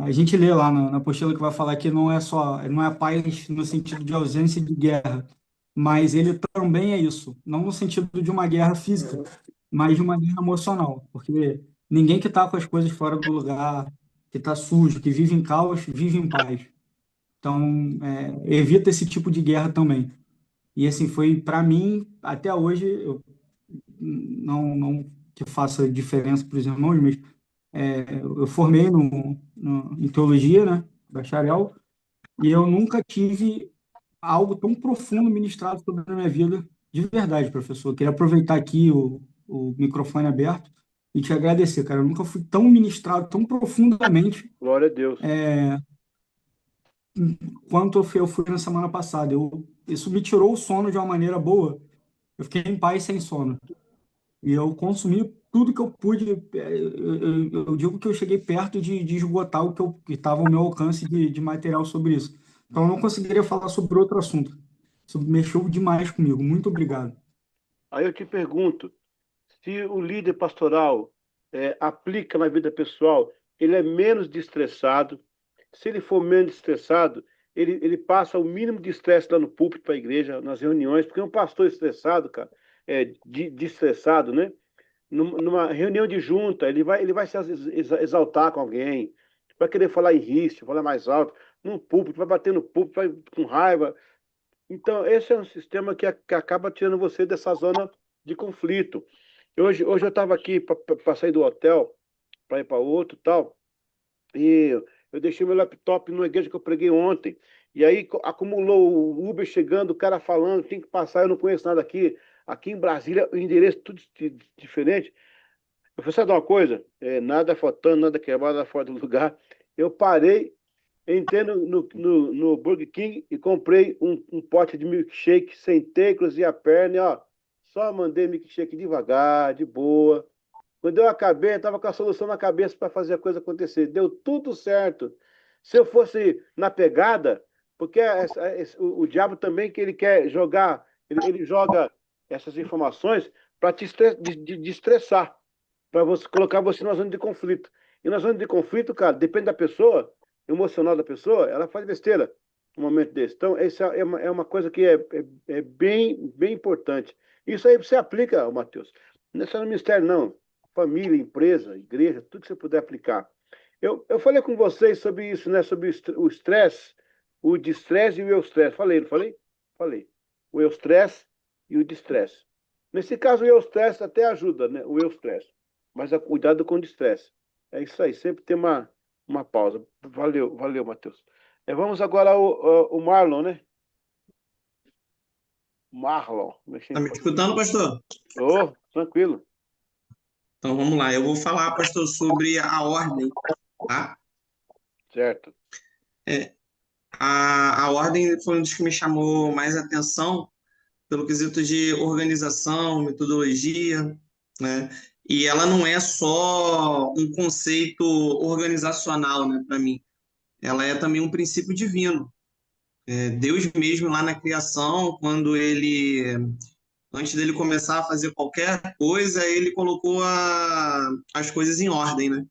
A gente lê lá na apostila que vai falar que não é paz no sentido de ausência de guerra, mas ele também é isso, não no sentido de uma guerra física, mas de uma guerra emocional, porque ninguém que está com as coisas fora do lugar, que está sujo, que vive em caos, vive em paz. Então, evita esse tipo de guerra também. E assim, foi para mim, até hoje, eu não que faça diferença para os irmãos, mas eu formei em teologia, né, bacharel, e eu nunca tive algo tão profundo ministrado sobre a minha vida, de verdade, professor. Eu queria aproveitar aqui o microfone aberto e te agradecer, cara. Eu nunca fui tão ministrado, tão profundamente Glória a Deus. quanto eu fui na semana passada. Isso me tirou o sono de uma maneira boa. Eu fiquei em paz sem sono. E eu consumi tudo que eu pude. Eu digo que eu cheguei perto de esgotar que estava ao meu alcance de material sobre isso. Então, eu não conseguiria falar sobre outro assunto. Isso mexeu demais comigo. Muito obrigado. Aí eu te pergunto, se o líder pastoral aplica na vida pessoal, ele é menos estressado. Se ele for menos estressado, ele passa o mínimo de estresse lá no púlpito para a igreja, nas reuniões, porque um pastor estressado, cara, de estressado, né? Numa reunião de junta, ele vai se exaltar com alguém, vai querer falar em ritmo, falar mais alto, num púlpito, vai bater no púlpito, vai com raiva. Então, esse é um sistema que acaba tirando você dessa zona de conflito. Hoje eu estava aqui para sair do hotel, para ir para outro tal, e eu deixei meu laptop numa igreja que eu preguei ontem. E aí acumulou o Uber chegando, o cara falando, tem que passar, eu não conheço nada aqui. Aqui em Brasília, o endereço tudo diferente. Eu falei, sabe de uma coisa? Nada faltando, nada quebrado, nada fora do lugar. Eu parei, entrei no Burger King e comprei um pote de milkshake, sentei, cruzei a perna e ó, só mandei milkshake devagar, de boa. Quando eu acabei, eu estava com a solução na cabeça para fazer a coisa acontecer. Deu tudo certo. Se eu fosse na pegada, porque o diabo também que ele quer jogar, ele joga essas informações para de estressar, para você colocar você numa zona de conflito. E na zona de conflito, cara, depende da pessoa, emocional da pessoa, ela faz besteira no momento desse. Então, essa é uma coisa que é bem, bem importante. Isso aí você aplica, Matheus. Não é só no ministério, não. Família, empresa, igreja, tudo que você puder aplicar. Eu falei com vocês sobre isso, né? Sobre o estresse, o distresse e o eustresse. Falei, não falei? Falei. O eustresse e o distresse. Nesse caso, o eustresse até ajuda, né? O eustresse. Mas cuidado com o distresse. É isso aí, sempre tem uma pausa. Valeu, Matheus. Vamos agora ao Marlon, né? Marlon. Tá me escutando, pastor? Oh, tranquilo. Então vamos lá. Eu vou falar, pastor, sobre a ordem, tá? Certo. A ordem foi um dos que me chamou mais atenção pelo quesito de organização, metodologia, né? E ela não é só um conceito organizacional, né, para mim. Ela é também um princípio divino. Deus mesmo lá na criação, antes dele começar a fazer qualquer coisa, ele colocou as coisas em ordem, né?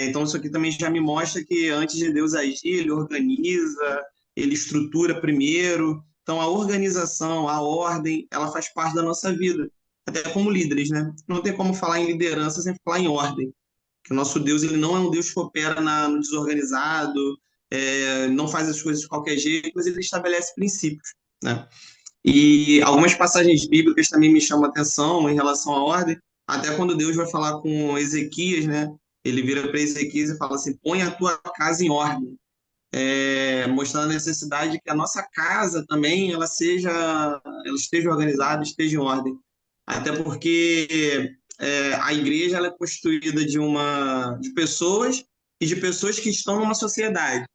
Então isso aqui também já me mostra que antes de Deus agir, ele organiza, ele estrutura primeiro. Então a organização, a ordem, ela faz parte da nossa vida, até como líderes, né? Não tem como falar em liderança sem falar em ordem. Que o nosso Deus, ele não é um Deus que opera no desorganizado, não faz as coisas de qualquer jeito, mas ele estabelece princípios, né? E algumas passagens bíblicas também me chamam a atenção em relação à ordem, até quando Deus vai falar com Ezequias, né? Ele vira para Ezequias e fala assim: põe a tua casa em ordem, mostrando a necessidade de que a nossa casa também ela esteja organizada, esteja em ordem. Até porque a igreja ela é constituída de pessoas e de pessoas que estão numa sociedade.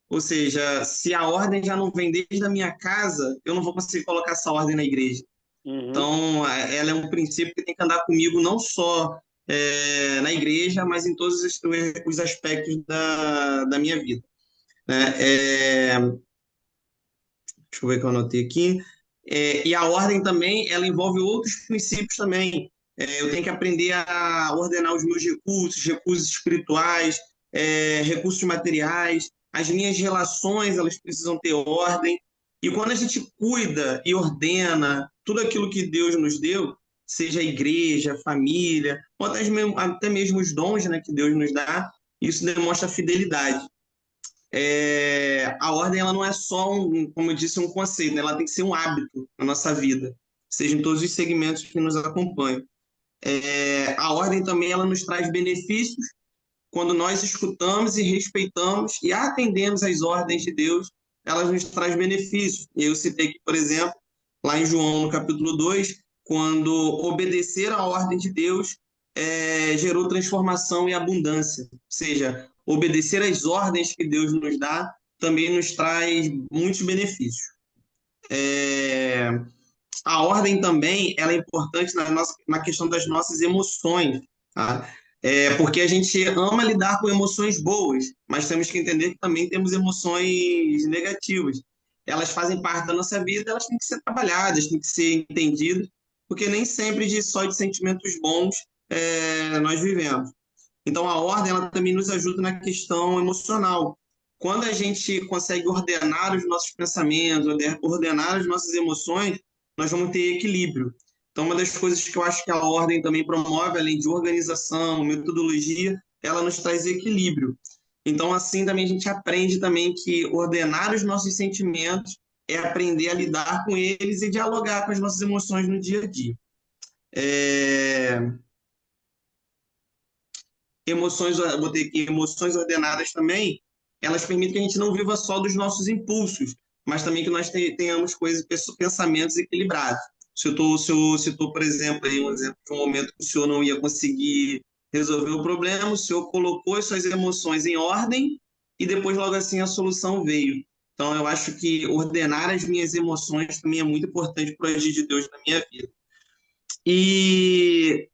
Ou seja, se a ordem já não vem desde a minha casa, eu não vou conseguir colocar essa ordem na igreja. Uhum. Então, ela é um princípio que tem que andar comigo não só na igreja, mas em todos os aspectos da minha vida, né? Deixa eu ver o que eu anotei aqui. E a ordem também, ela envolve outros princípios também. Eu tenho que aprender a ordenar os meus recursos espirituais, recursos materiais, as minhas relações, elas precisam ter ordem. E quando a gente cuida e ordena tudo aquilo que Deus nos deu, seja a igreja, a família, ou até mesmo os dons, né, que Deus nos dá, isso demonstra fidelidade. A ordem ela não é só, como eu disse, um conceito, né? Ela tem que ser um hábito na nossa vida, seja em todos os segmentos que nos acompanham. A ordem também ela nos traz benefícios quando nós escutamos e respeitamos e atendemos às ordens de Deus, elas nos traz benefícios. E eu citei aqui, por exemplo, lá em João, no capítulo 2, quando obedecer à ordem de Deus gerou transformação e abundância. Ou seja, obedecer às ordens que Deus nos dá também nos traz muitos benefícios. A ordem também ela é importante na questão das nossas emoções, tá? Porque a gente ama lidar com emoções boas, mas temos que entender que também temos emoções negativas. Elas fazem parte da nossa vida, elas têm que ser trabalhadas, têm que ser entendidas, porque nem sempre só de sentimentos bons nós vivemos. Então, a ordem ela também nos ajuda na questão emocional. Quando a gente consegue ordenar os nossos pensamentos, ordenar as nossas emoções, nós vamos ter equilíbrio. Então, uma das coisas que eu acho que a ordem também promove, além de organização, metodologia, ela nos traz equilíbrio. Então, assim, também a gente aprende também que ordenar os nossos sentimentos é aprender a lidar com eles e dialogar com as nossas emoções no dia a dia. Botei aqui, emoções ordenadas também, elas permitem que a gente não viva só dos nossos impulsos, mas também que nós tenhamos pensamentos equilibrados. Se eu citou, por exemplo, aí um exemplo de um momento que o senhor não ia conseguir resolver o problema, o senhor colocou as suas emoções em ordem e depois logo assim a solução veio. Então eu acho que ordenar as minhas emoções também é muito importante para o agir de Deus na minha vida. E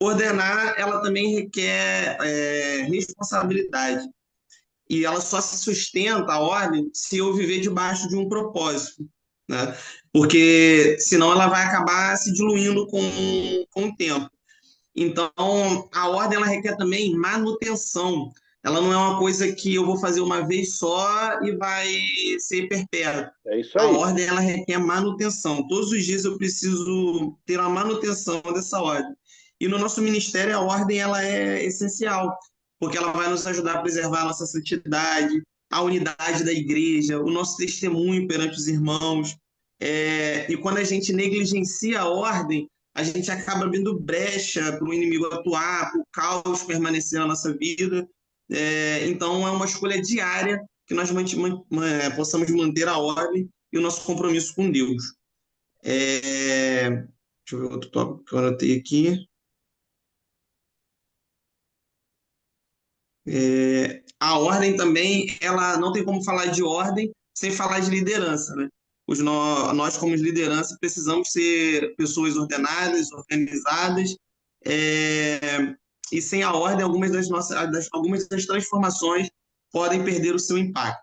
ordenar, ela também requer responsabilidade. E ela só se sustenta, a ordem, se eu viver debaixo de um propósito, né? Porque senão ela vai acabar se diluindo com o tempo. Então, a ordem ela requer também manutenção. Ela não é uma coisa que eu vou fazer uma vez só e vai ser perpétua. É isso A aí. ordem ela requer manutenção. Todos os dias eu preciso ter a manutenção dessa ordem. E no nosso ministério, a ordem ela é essencial, porque ela vai nos ajudar a preservar a nossa santidade, a unidade da igreja, o nosso testemunho perante os irmãos. E quando a gente negligencia a ordem, a gente acaba abrindo brecha para o inimigo atuar, para o caos permanecer na nossa vida. Então, é uma escolha diária que nós possamos manter a ordem e o nosso compromisso com Deus. Deixa eu ver outro tópico que eu anotei aqui. A ordem também, ela não tem como falar de ordem sem falar de liderança, né? Nós, como liderança, precisamos ser pessoas ordenadas, organizadas, e sem a ordem, algumas das transformações podem perder o seu impacto.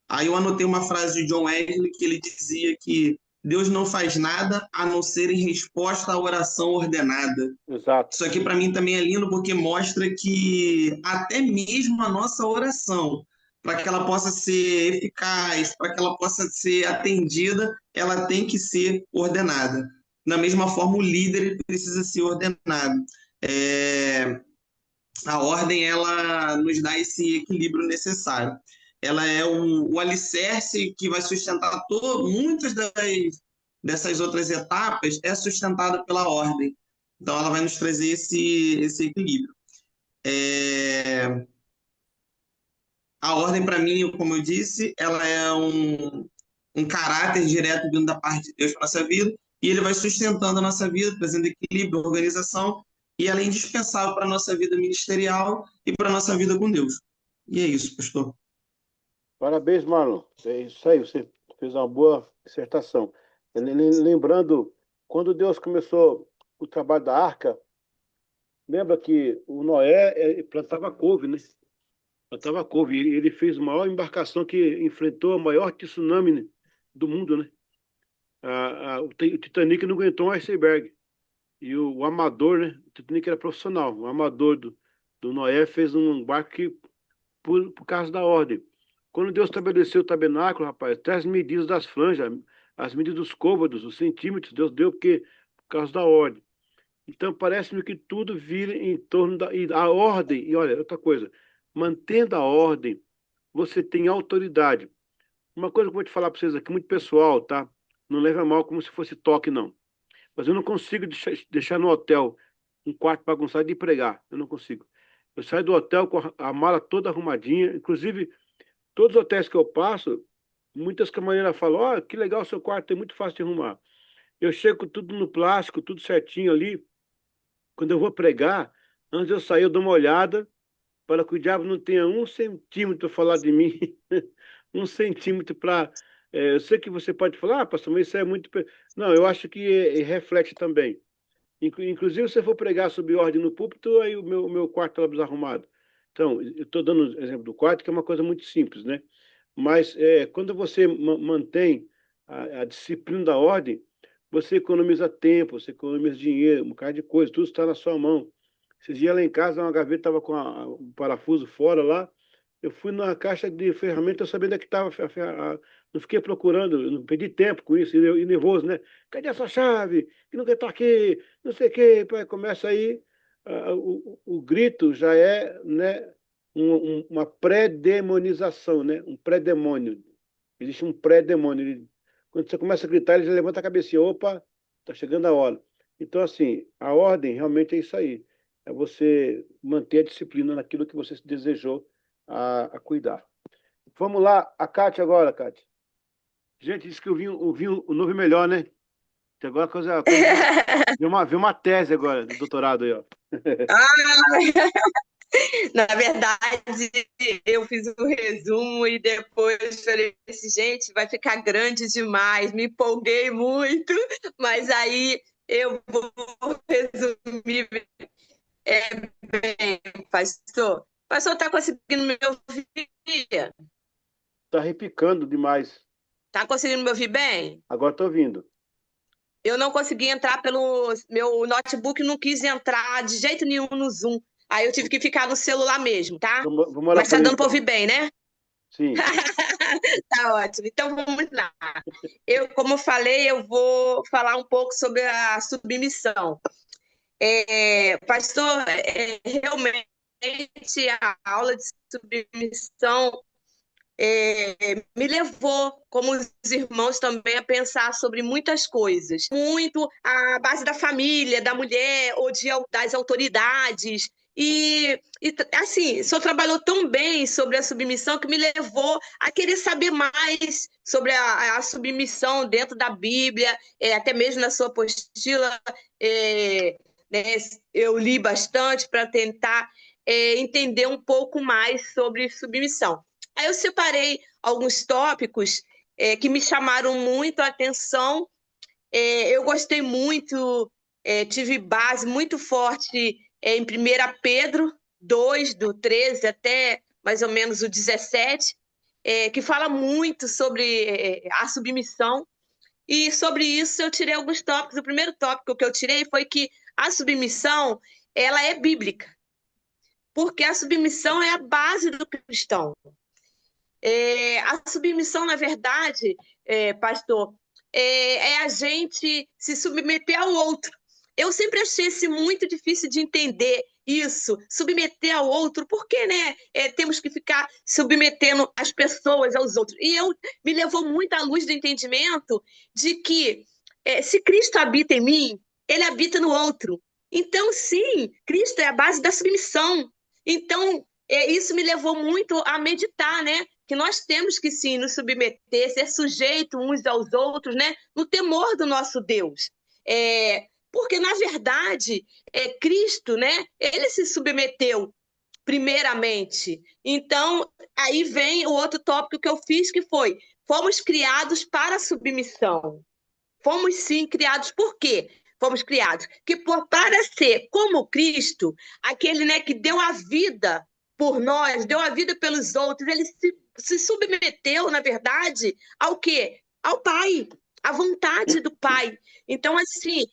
Aí eu anotei uma frase de John Wesley que ele dizia que Deus não faz nada a não ser em resposta à oração ordenada. Exato. Isso aqui para mim também é lindo porque mostra que até mesmo a nossa oração, para que ela possa ser eficaz, para que ela possa ser atendida, ela tem que ser ordenada. Da mesma forma, o líder precisa ser ordenado. A ordem, ela nos dá esse equilíbrio necessário. Ela é o alicerce que vai sustentar muitas dessas outras etapas, é sustentada pela ordem. Então, ela vai nos trazer esse equilíbrio. A ordem, para mim, como eu disse, ela é um caráter direto vindo da parte de Deus para a nossa vida, e ele vai sustentando a nossa vida, trazendo equilíbrio, organização, e ela é indispensável para a nossa vida ministerial e para a nossa vida com Deus. E é isso, pastor. Parabéns, Marlon. É isso aí, você fez uma boa dissertação. Lembrando, quando Deus começou o trabalho da arca, lembra que o Noé plantava couve, né? Plantava couve. E ele fez a maior embarcação que enfrentou o maior tsunami do mundo, né? O Titanic não aguentou um iceberg. E o amador, né? O Titanic era profissional. O amador do Noé fez um barco que, por causa da ordem. Quando Deus estabeleceu o tabernáculo, rapaz, até as medidas das franjas, as medidas dos côvados, os centímetros, Deus deu por causa da ordem. Então, parece-me que tudo vira em torno da ordem. E olha, outra coisa, mantendo a ordem, você tem autoridade. Uma coisa que eu vou te falar para vocês aqui, muito pessoal, tá? Não leve a mal como se fosse toque, não. Mas eu não consigo deixar no hotel um quarto bagunçado e pregar. Eu não consigo. Eu saio do hotel com a mala toda arrumadinha. Inclusive, todos os hotéis que eu passo, muitas camareiras falam: ó, que legal o seu quarto, é muito fácil de arrumar. Eu chego com tudo no plástico, tudo certinho ali. Quando eu vou pregar, antes de eu sair, eu dou uma olhada para que o diabo não tenha 1 centímetro para falar de mim. 1 centímetro para... eu sei que você pode falar, pastor, mas isso é muito... Não, eu acho que reflete também. Inclusive, se eu for pregar sobre ordem no púlpito, aí o meu quarto está desarrumado. Então, eu estou dando o exemplo do quarto, que é uma coisa muito simples, né? Mas quando você mantém a disciplina da ordem, você economiza tempo, você economiza dinheiro, um bocado de coisa, tudo está na sua mão. Esses dias lá em casa, uma gaveta estava com o parafuso fora lá, eu fui na caixa de ferramentas sabendo que estava, não fiquei procurando, não perdi tempo com isso, e nervoso, né? Cadê essa chave? Que nunca está aqui, não sei o quê. Começa aí, o grito já é, né, uma pré-demonização, né? Um pré-demônio. Existe um pré-demônio. Quando você começa a gritar, ele já levanta a cabecinha, opa, está chegando a hora. Então, assim, a ordem realmente é isso aí. É você manter a disciplina naquilo que você se desejou a cuidar. Vamos lá, a Kátia agora, Kátia. Gente, disse que o vinho novo é melhor, né? Agora viu uma tese agora, do doutorado aí, ó. Na verdade, eu fiz um resumo e depois falei assim, gente, vai ficar grande demais, me empolguei muito, mas aí eu vou resumir bem, pastor. Pastor, tá conseguindo me ouvir? Tá repicando demais. Tá conseguindo me ouvir bem? Agora tô ouvindo. Eu não consegui entrar pelo... Meu notebook não quis entrar de jeito nenhum no Zoom. Aí eu tive que ficar no celular mesmo, tá? Mas tá dando para ouvir bem, né? Sim. Tá ótimo. Então vamos lá. Como eu falei, eu vou falar um pouco sobre a submissão. Pastor, realmente a aula de submissão me levou, como os irmãos também, a pensar sobre muitas coisas. Muito a base da família, da mulher ou das autoridades. Assim, o senhor trabalhou tão bem sobre a submissão que me levou a querer saber mais sobre a submissão dentro da Bíblia, até mesmo na sua apostila. Né, eu li bastante para tentar entender um pouco mais sobre submissão. Aí eu separei alguns tópicos que me chamaram muito a atenção. Eu gostei muito, tive base muito forte em 1 Pedro 2, do 13 até mais ou menos o 17, que fala muito sobre a submissão. E sobre isso eu tirei alguns tópicos. O primeiro tópico que eu tirei foi que a submissão ela é bíblica, porque a submissão é a base do cristão. A submissão, na verdade, pastor, é a gente se submeter ao outro. Eu sempre achei isso muito difícil de entender, isso, submeter ao outro, porque, né, temos que ficar submetendo as pessoas aos outros. E me levou muito à luz do entendimento de que, se Cristo habita em mim, ele habita no outro. Então, sim, Cristo é a base da submissão. Então, isso me levou muito a meditar, né? Que nós temos que, sim, nos submeter, ser sujeito uns aos outros, né? No temor do nosso Deus. Porque, na verdade, Cristo, né? Ele se submeteu primeiramente. Então, aí vem o outro tópico que eu fiz, que foi: fomos criados para a submissão. Fomos, sim, criados. Por quê? Fomos criados para ser como Cristo, aquele, né, que deu a vida por nós, deu a vida pelos outros. Ele se submeteu, na verdade, ao quê? Ao Pai, à vontade do Pai. Então, assim,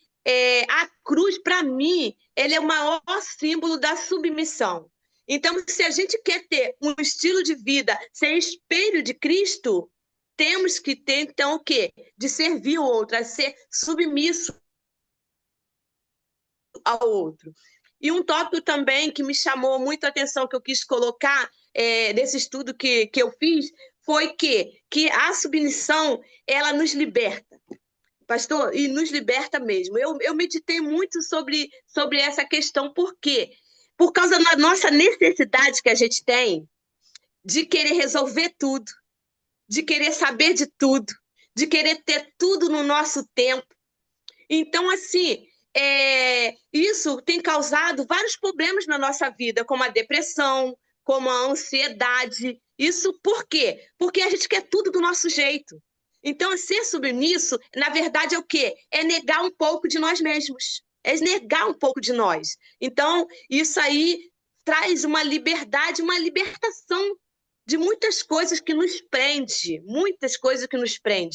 a cruz, para mim, ele é o maior símbolo da submissão. Então, se a gente quer ter um estilo de vida, ser espelho de Cristo, temos que ter, então, o quê? De servir o outro, a ser submisso ao outro. E um tópico também que me chamou muito a atenção, que eu quis colocar nesse estudo que eu fiz, foi que a submissão, ela nos liberta. Pastor, e nos liberta mesmo. Eu meditei muito sobre essa questão. Por quê? Por causa da nossa necessidade que a gente tem de querer resolver tudo, de querer saber de tudo, de querer ter tudo no nosso tempo. Então, assim, isso tem causado vários problemas na nossa vida, como a depressão, como a ansiedade. Isso por quê? Porque a gente quer tudo do nosso jeito. Então, ser submisso, na verdade, é o quê? É negar um pouco de nós mesmos. É negar um pouco de nós. Então, isso aí traz uma liberdade, uma libertação de muitas coisas que nos prende,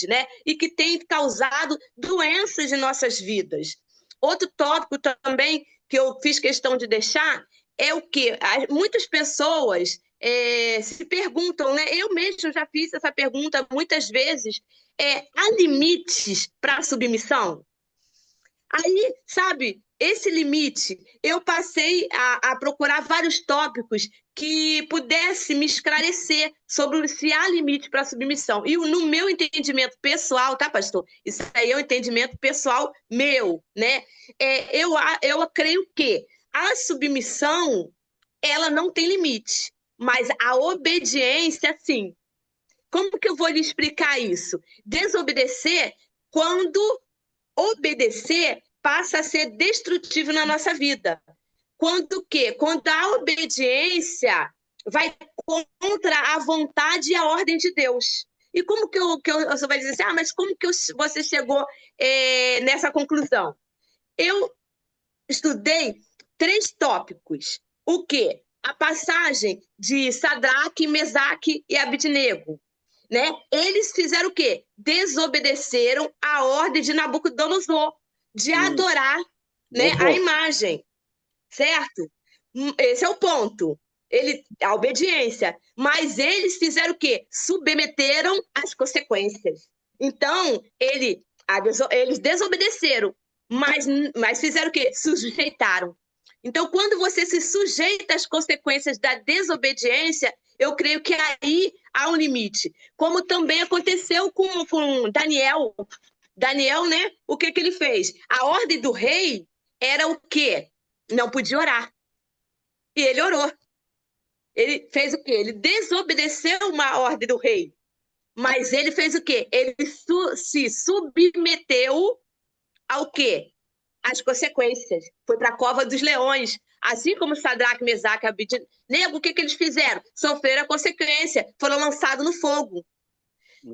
né? E que tem causado doenças em nossas vidas. Outro tópico também que eu fiz questão de deixar é o quê? Muitas pessoas se perguntam, né? Eu mesmo já fiz essa pergunta muitas vezes, há limites para a submissão? Aí, sabe, esse limite, eu passei a procurar vários tópicos que pudesse me esclarecer sobre se há limite para a submissão. E no meu entendimento pessoal, tá, pastor? Isso aí é um entendimento pessoal meu, né? Eu creio que a submissão, ela não tem limite, mas a obediência, sim. Como que eu vou lhe explicar isso? Desobedecer, quando obedecer passa a ser destrutivo na nossa vida. Quando o quê? Quando a obediência vai contra a vontade e a ordem de Deus. E como que você vai dizer assim, mas como que você chegou nessa conclusão? Eu estudei 3 tópicos. O quê? A passagem de Sadraque, Mesaque e Abednego. Né? Eles fizeram o quê? Desobedeceram a ordem de Nabucodonosor de adorar, né, a imagem, certo? Esse é o ponto. A obediência. Mas eles fizeram o quê? Submeteram às consequências. Então, eles desobedeceram, mas fizeram o quê? Sujeitaram. Então, quando você se sujeita às consequências da desobediência, eu creio que aí há um limite. Como também aconteceu com Daniel. Daniel, né? O que ele fez? A ordem do rei era o quê? Não podia orar. E ele orou. Ele fez o quê? Ele desobedeceu uma ordem do rei. Mas ele fez o quê? Ele se submeteu ao quê? Às consequências. Foi para a cova dos leões. Assim como Sadraque, Mesaque e Abednego, o que eles fizeram? Sofreram a consequência. Foram lançados no fogo.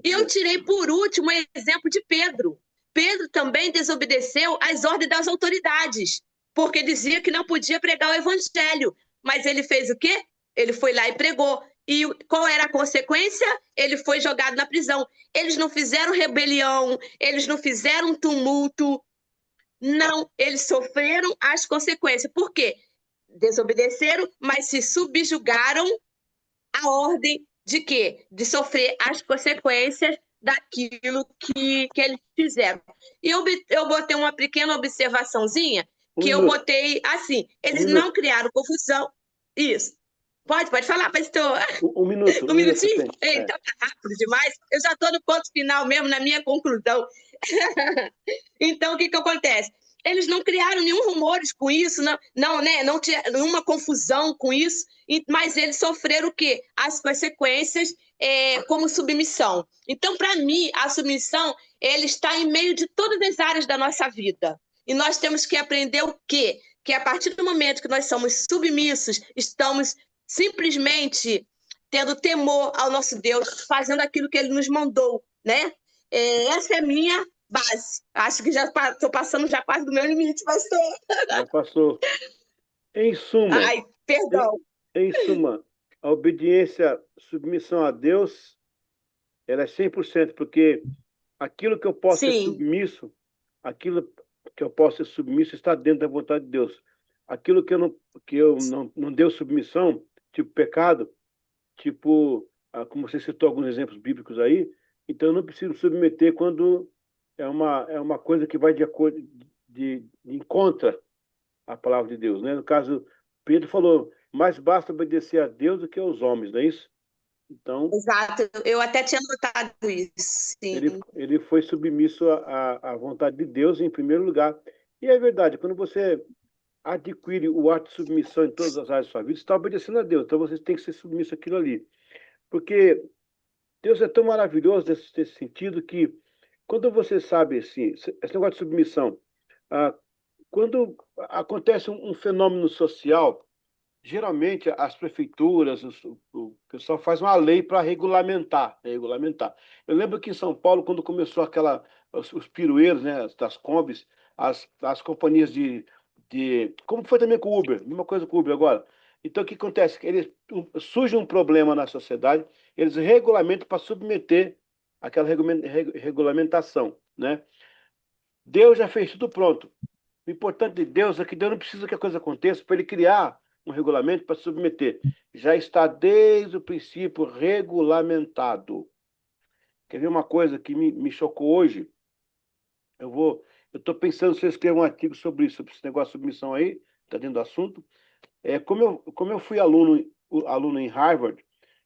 E eu tirei, por último, o exemplo de Pedro. Pedro também desobedeceu às ordens das autoridades, porque dizia que não podia pregar o evangelho. Mas ele fez o quê? Ele foi lá e pregou. E qual era a consequência? Ele foi jogado na prisão. Eles não fizeram rebelião, eles não fizeram tumulto. Não, eles sofreram as consequências. Por quê? Desobedeceram, mas se subjugaram à ordem de quê? De sofrer as consequências daquilo que eles fizeram. E eu botei uma pequena observaçãozinha, que eu botei assim, eles não criaram confusão. Isso. Pode falar, pastor. Um minuto. Um minutinho? Então tá rápido demais. Eu já estou no ponto final mesmo, na minha conclusão. Então, o que acontece? Eles não criaram nenhum rumores com isso, não tinha nenhuma confusão com isso, mas eles sofreram o quê? As consequências como submissão. Então, para mim, a submissão ele está em meio de todas as áreas da nossa vida. E nós temos que aprender o quê? Que a partir do momento que nós somos submissos, estamos simplesmente tendo temor ao nosso Deus, fazendo aquilo que Ele nos mandou, né? Essa é a minha base. Acho que já estou passando já quase do meu limite, pastor. Já passou. Em suma, Ai, perdão. Em suma, a obediência, submissão a Deus, ela é 100%, porque aquilo que eu posso ser submisso, aquilo que eu posso ser submisso está dentro da vontade de Deus. Aquilo que eu não deu submissão, tipo pecado, tipo, como você citou alguns exemplos bíblicos aí, então eu não preciso submeter quando é uma coisa que vai de acordo, de contra a palavra de Deus, né? No caso, Pedro falou, mais basta obedecer a Deus do que aos homens, não é isso? Então, exato, eu até tinha notado isso. Sim. Ele foi submisso à vontade de Deus em primeiro lugar. E é verdade, quando você adquire o ato de submissão em todas as áreas da sua vida, você está obedecendo a Deus, então você tem que ser submisso àquilo ali. Porque Deus é tão maravilhoso nesse sentido que, quando você sabe, assim, esse negócio de submissão, quando acontece um fenômeno social, geralmente as prefeituras, o pessoal faz uma lei para regulamentar, né, regulamentar. Eu lembro que em São Paulo, quando começou os pirueiros, né, das combis, as companhias como foi também com o Uber, mesma coisa com o Uber agora. Então, o que acontece? Surge um problema na sociedade, eles regulamentam para submeter aquela regulamentação, né? Deus já fez tudo pronto. O importante de Deus é que Deus não precisa que a coisa aconteça para ele criar um regulamento para submeter. Já está desde o princípio regulamentado. Quer ver uma coisa que me chocou hoje? Eu estou pensando se eu escrevo um artigo sobre isso, sobre esse negócio de submissão aí, está dentro do assunto. Como eu fui aluno em Harvard,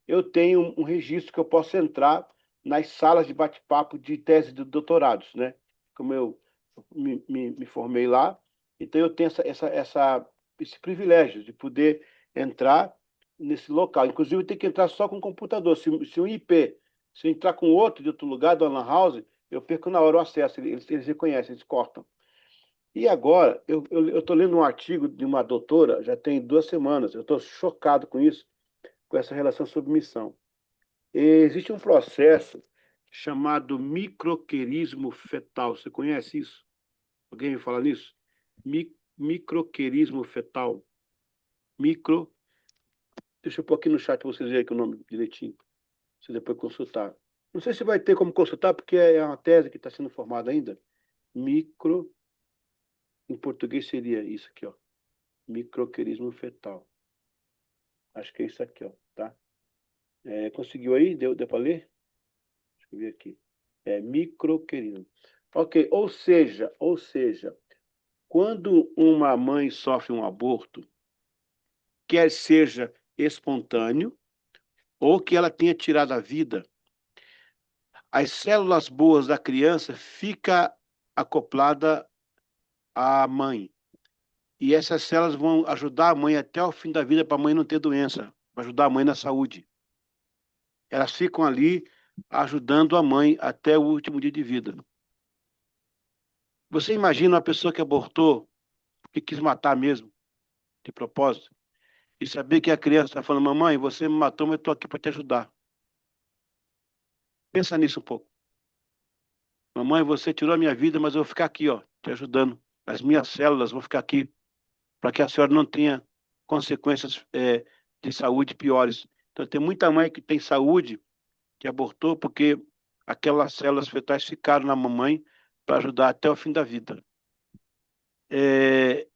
eu tenho um registro que eu posso entrar nas salas de bate-papo de tese de doutorados, né? Como eu me formei lá, então eu tenho esse privilégio de poder entrar nesse local. Inclusive, eu tenho que entrar só com o computador. Se um IP, se eu entrar com outro de outro lugar, da Lan House, eu perco na hora o acesso. Eles reconhecem, eles cortam. E agora, eu estou lendo um artigo de uma doutora, já tem 2 semanas, eu estou chocado com isso, com essa relação de submissão. Existe um processo chamado microquerismo fetal. Você conhece isso? Alguém me fala nisso? Microquerismo fetal. Deixa eu pôr aqui no chat para vocês verem aqui o nome direitinho. Você depois consultar. Não sei se vai ter como consultar, porque é uma tese que está sendo formada ainda. Em português seria isso aqui, ó. Microquerismo fetal. Acho que é isso aqui, ó, tá? Conseguiu aí? Deu para ler? Deixa eu ver aqui. Microquerismo. Ok, ou seja, quando uma mãe sofre um aborto, quer seja espontâneo ou que ela tenha tirado a vida, as células boas da criança ficam acopladas à mãe. E essas células vão ajudar a mãe até o fim da vida para a mãe não ter doença, para ajudar a mãe na saúde. Elas ficam ali ajudando a mãe até o último dia de vida. Você imagina uma pessoa que abortou, que quis matar mesmo, de propósito, e saber que a criança está falando, mamãe, você me matou, mas eu estou aqui para te ajudar. Pensa nisso um pouco. Mamãe, você tirou a minha vida, mas eu vou ficar aqui, ó, te ajudando. As minhas células vão ficar aqui para que a senhora não tenha consequências de saúde piores. Então, tem muita mãe que tem saúde, que abortou, porque aquelas células fetais ficaram na mamãe para ajudar até o fim da vida. É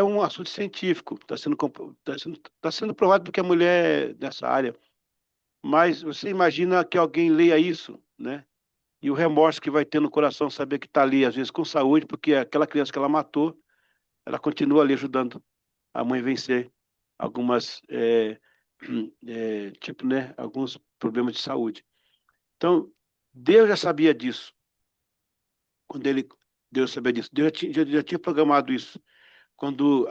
um assunto científico, tá sendo provado porque a mulher é dessa área. Mas você imagina que alguém leia isso, né? E o remorso que vai ter no coração saber que está ali, às vezes, com saúde, porque aquela criança que ela matou, ela continua ali ajudando a mãe a vencer algumas, tipo, né, alguns problemas de saúde. Então, Deus já sabia disso. Quando Deus sabia disso. Deus já tinha programado isso. Quando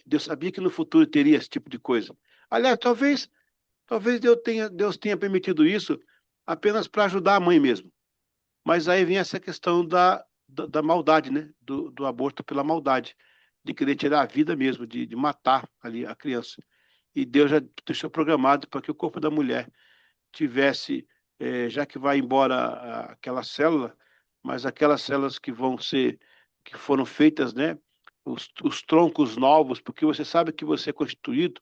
Deus sabia que no futuro teria esse tipo de coisa. Aliás, talvez Deus tenha permitido isso apenas para ajudar a mãe mesmo. Mas aí vem essa questão da maldade, né? Do aborto pela maldade, de querer tirar a vida mesmo, de matar ali a criança. E Deus já deixou programado para que o corpo da mulher tivesse, já que vai embora aquela célula, mas aquelas células que foram feitas, né? Os troncos novos, porque você sabe que você é constituído,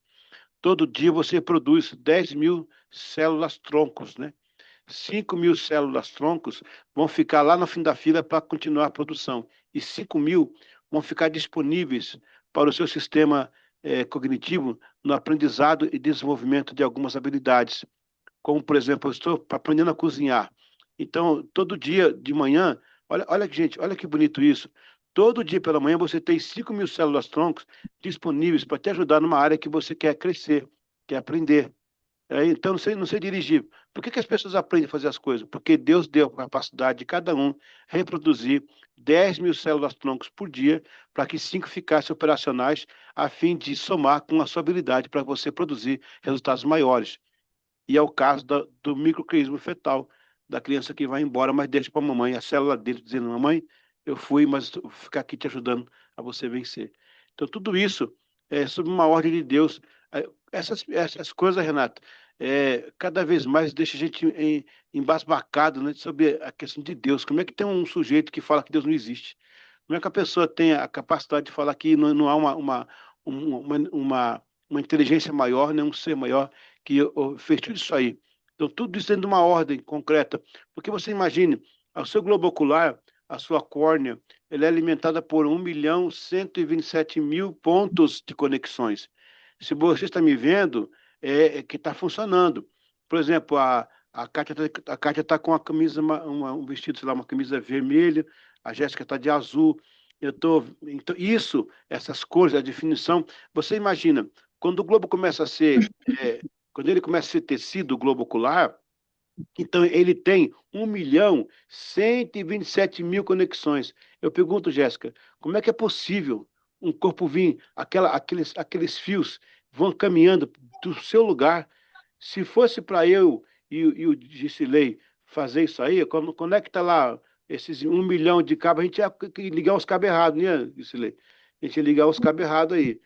todo dia você produz 10.000 células troncos, né? 5.000 células troncos vão ficar lá no fim da fila para continuar a produção. E 5.000 vão ficar disponíveis para o seu sistema cognitivo no aprendizado e desenvolvimento de algumas habilidades. Como, por exemplo, eu estou aprendendo a cozinhar. Então, todo dia de manhã, olha, gente, olha que bonito isso. Todo dia pela manhã você tem 5.000 células troncos disponíveis para te ajudar numa área que você quer crescer, quer aprender. Então, não sei dirigir. Por que as pessoas aprendem a fazer as coisas? Porque Deus deu a capacidade de cada um reproduzir 10.000 células troncos por dia, para que 5 ficassem operacionais, a fim de somar com a sua habilidade para você produzir resultados maiores. E é o caso do microorganismo fetal, da criança que vai embora, mas deixa para a mamãe, a célula dele dizendo, mamãe, eu fui, mas vou ficar aqui te ajudando a você vencer. Então, tudo isso é sob uma ordem de Deus. Essas coisas, Renato, cada vez mais deixa a gente embasbacado, né, sobre a questão de Deus. Como é que tem um sujeito que fala que Deus não existe? Como é que a pessoa tem a capacidade de falar que não há uma inteligência maior, né, um ser maior que fez tudo isso aí? Então, tudo isso dentro de uma ordem concreta. Porque você imagine, o seu globo ocular, a sua córnea, ela é alimentada por 1.127.000 pontos de conexões. Se você está me vendo, é que está funcionando. Por exemplo, a Kátia está com uma camisa, um vestido, sei lá, uma camisa vermelha, a Jéssica está de azul. Então, essas cores, a definição. Você imagina, quando o globo começa a ser, quando ele começa a ser tecido, o globo ocular, então ele tem 1.127.000 conexões. Eu pergunto, Jéssica, como é que é possível um corpo vir, aqueles fios vão caminhando do seu lugar? Se fosse para eu e o Gisilei fazer isso aí, conecta lá esses 1 milhão de cabos, a gente ia ligar os cabos errados, né, Gisilei? A gente ia ligar os cabos errados aí.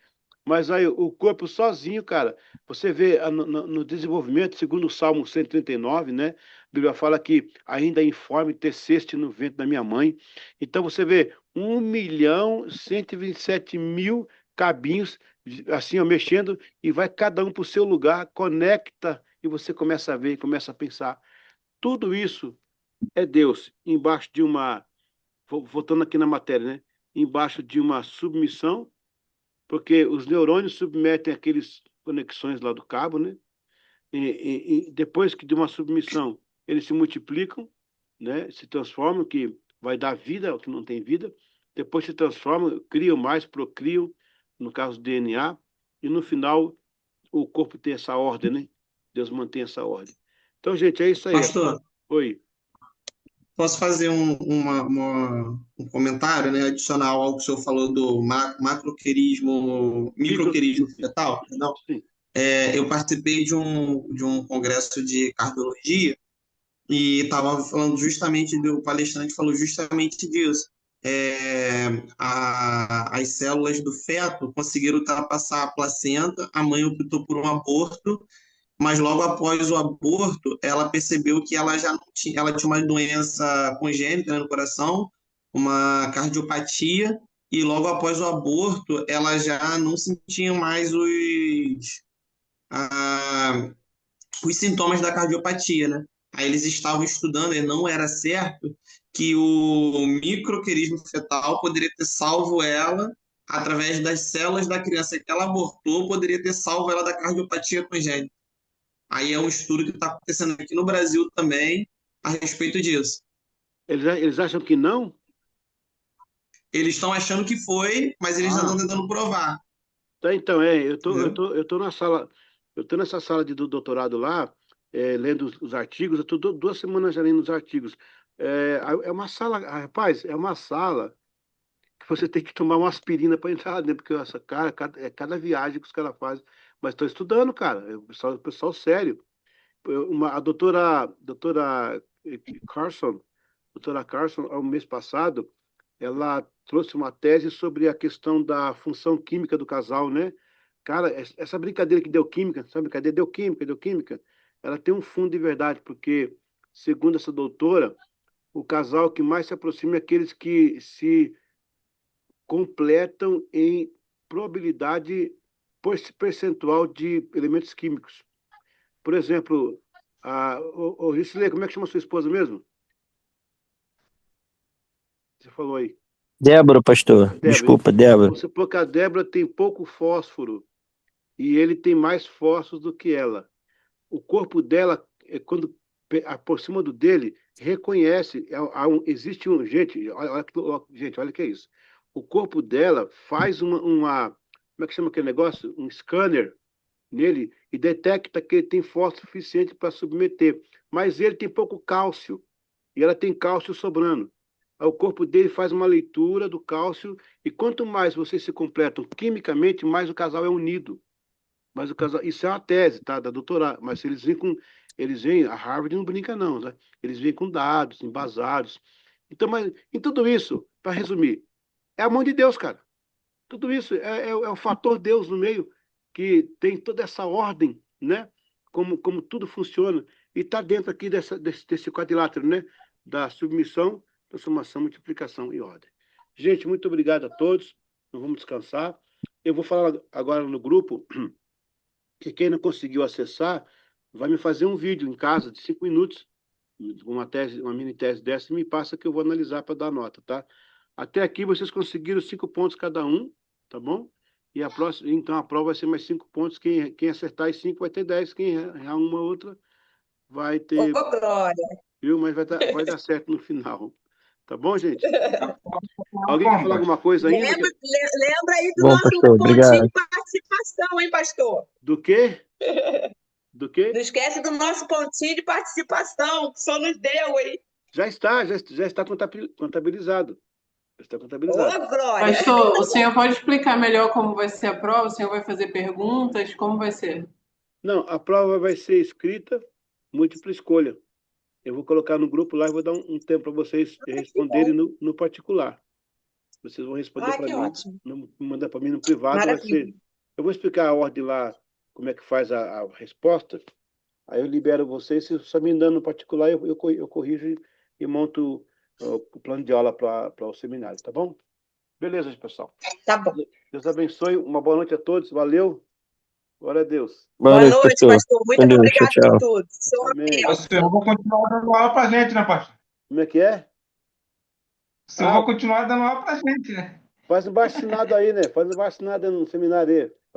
Mas aí o corpo sozinho, cara, você vê no desenvolvimento, segundo o Salmo 139, né? A Bíblia fala que ainda informe teceste no ventre da minha mãe. Então você vê 1.127.000 cabinhos, assim, ó, mexendo, e vai cada um para o seu lugar, conecta, e você começa a ver, começa a pensar. Tudo isso é Deus, embaixo de voltando aqui na matéria, né? Embaixo de uma submissão, porque os neurônios submetem aqueles conexões lá do cabo, né? E depois que de uma submissão, eles se multiplicam, né? Se transformam, que vai dar vida ao que não tem vida, depois se transformam, criam mais, procriam, no caso do DNA, e no final o corpo tem essa ordem, né? Deus mantém essa ordem. Então, gente, é isso aí. Pastor, Oi. posso fazer um comentário, né, adicional ao que o senhor falou do microquerismo fetal? Não. Sim. Eu participei de um congresso de cardiologia e estava falando justamente, o palestrante falou justamente disso. As células do feto conseguiram ultrapassar a placenta, a mãe optou por um aborto, mas logo após o aborto, ela percebeu que ela já não tinha, ela tinha uma doença congênita, né, no coração, uma cardiopatia, e logo após o aborto, ela já não sentia mais os sintomas da cardiopatia, né? Aí eles estavam estudando, e não era certo que o microquerismo fetal poderia ter salvo ela através das células da criança que ela abortou, poderia ter salvo ela da cardiopatia congênita. Aí é um estudo que está acontecendo aqui no Brasil também a respeito disso. Eles acham que não? Eles estão achando que foi, mas eles já estão tentando provar. Tá, então, eu tô na sala, eu tô nessa sala do doutorado lá, lendo os artigos, eu tô 2 semanas já lendo os artigos. É uma sala, rapaz, é uma sala que você tem que tomar uma aspirina para entrar dentro, porque essa cara, cada viagem que os caras fazem. Mas estou estudando, cara, o pessoal sério. A doutora Carson, doutora Carson, ao mês passado, ela trouxe uma tese sobre a questão da função química do casal, né? Cara, essa brincadeira que deu química, sabe? Brincadeira deu química, ela tem um fundo de verdade, porque, segundo essa doutora, o casal que mais se aproxima é aqueles que se completam em probabilidade percentual de elementos químicos. Por exemplo, Gisley, como é que chama sua esposa mesmo? Você falou aí. Débora, pastor. Desculpa, Débora. Você falou que a Débora tem pouco fósforo e ele tem mais fósforos do que ela. O corpo dela, quando aproxima do dele, reconhece. Existe um. Gente, olha o que é isso. O corpo dela faz como é que chama aquele negócio? Um scanner nele e detecta que ele tem fósforo suficiente para submeter. Mas ele tem pouco cálcio e ela tem cálcio sobrando. Aí o corpo dele faz uma leitura do cálcio e quanto mais vocês se completam quimicamente, mais o casal é unido. Mas o casal, isso é uma tese, tá, da doutora, mas eles vêm, a Harvard não brinca não, né? Eles vêm com dados embasados. Então, mas em tudo isso, para resumir, é a mão de Deus, cara. Tudo isso é o fator Deus no meio que tem toda essa ordem, né? Como tudo funciona e está dentro aqui desse quadrilátero, né? Da submissão, transformação, multiplicação e ordem. Gente, muito obrigado a todos. Nós vamos descansar. Eu vou falar agora no grupo que quem não conseguiu acessar vai me fazer um vídeo em casa de 5 minutos, uma mini tese dessa, e me passa que eu vou analisar para dar nota, tá? Até aqui vocês conseguiram 5 pontos cada um, tá bom? E então a prova vai ser mais 5 pontos. Quem acertar as 5 vai ter 10. Quem errar uma outra vai ter. Ô, glória! Viu? Mas vai dar certo no final. Tá bom, gente? Alguém quer falar alguma coisa ainda? Lembra aí do Bom, nosso pastor, pontinho obrigado. de participação, hein, pastor? Do quê? Do quê? Não esquece do nosso pontinho de participação, que o senhor nos deu, hein? Já está contabilizado. Já está contabilizado. Ô, glória! Pastor, o senhor pode explicar melhor como vai ser a prova? O senhor vai fazer perguntas? Como vai ser? Não, a prova vai ser escrita, múltipla escolha. Eu vou colocar no grupo lá e vou dar um tempo para vocês responderem no particular. Vocês vão responder para mim, ótimo. mandar para mim no privado. Maravilha. Eu vou explicar a ordem lá, como é que faz a resposta. Aí eu libero vocês, se só me dando no particular, eu corrijo e monto o plano de aula para o seminário, tá bom? Beleza, pessoal. Tá bom. Deus abençoe. Uma boa noite a todos. Valeu. Glória a Deus. Boa noite, pastor. Muito obrigado por tudo. O senhor vai continuar dando aula pra gente, né, pastor? Como é que é? O senhor vai continuar dando aula pra gente, né? Faz um baixinado aí, né? Faz um baixinado no seminário aí.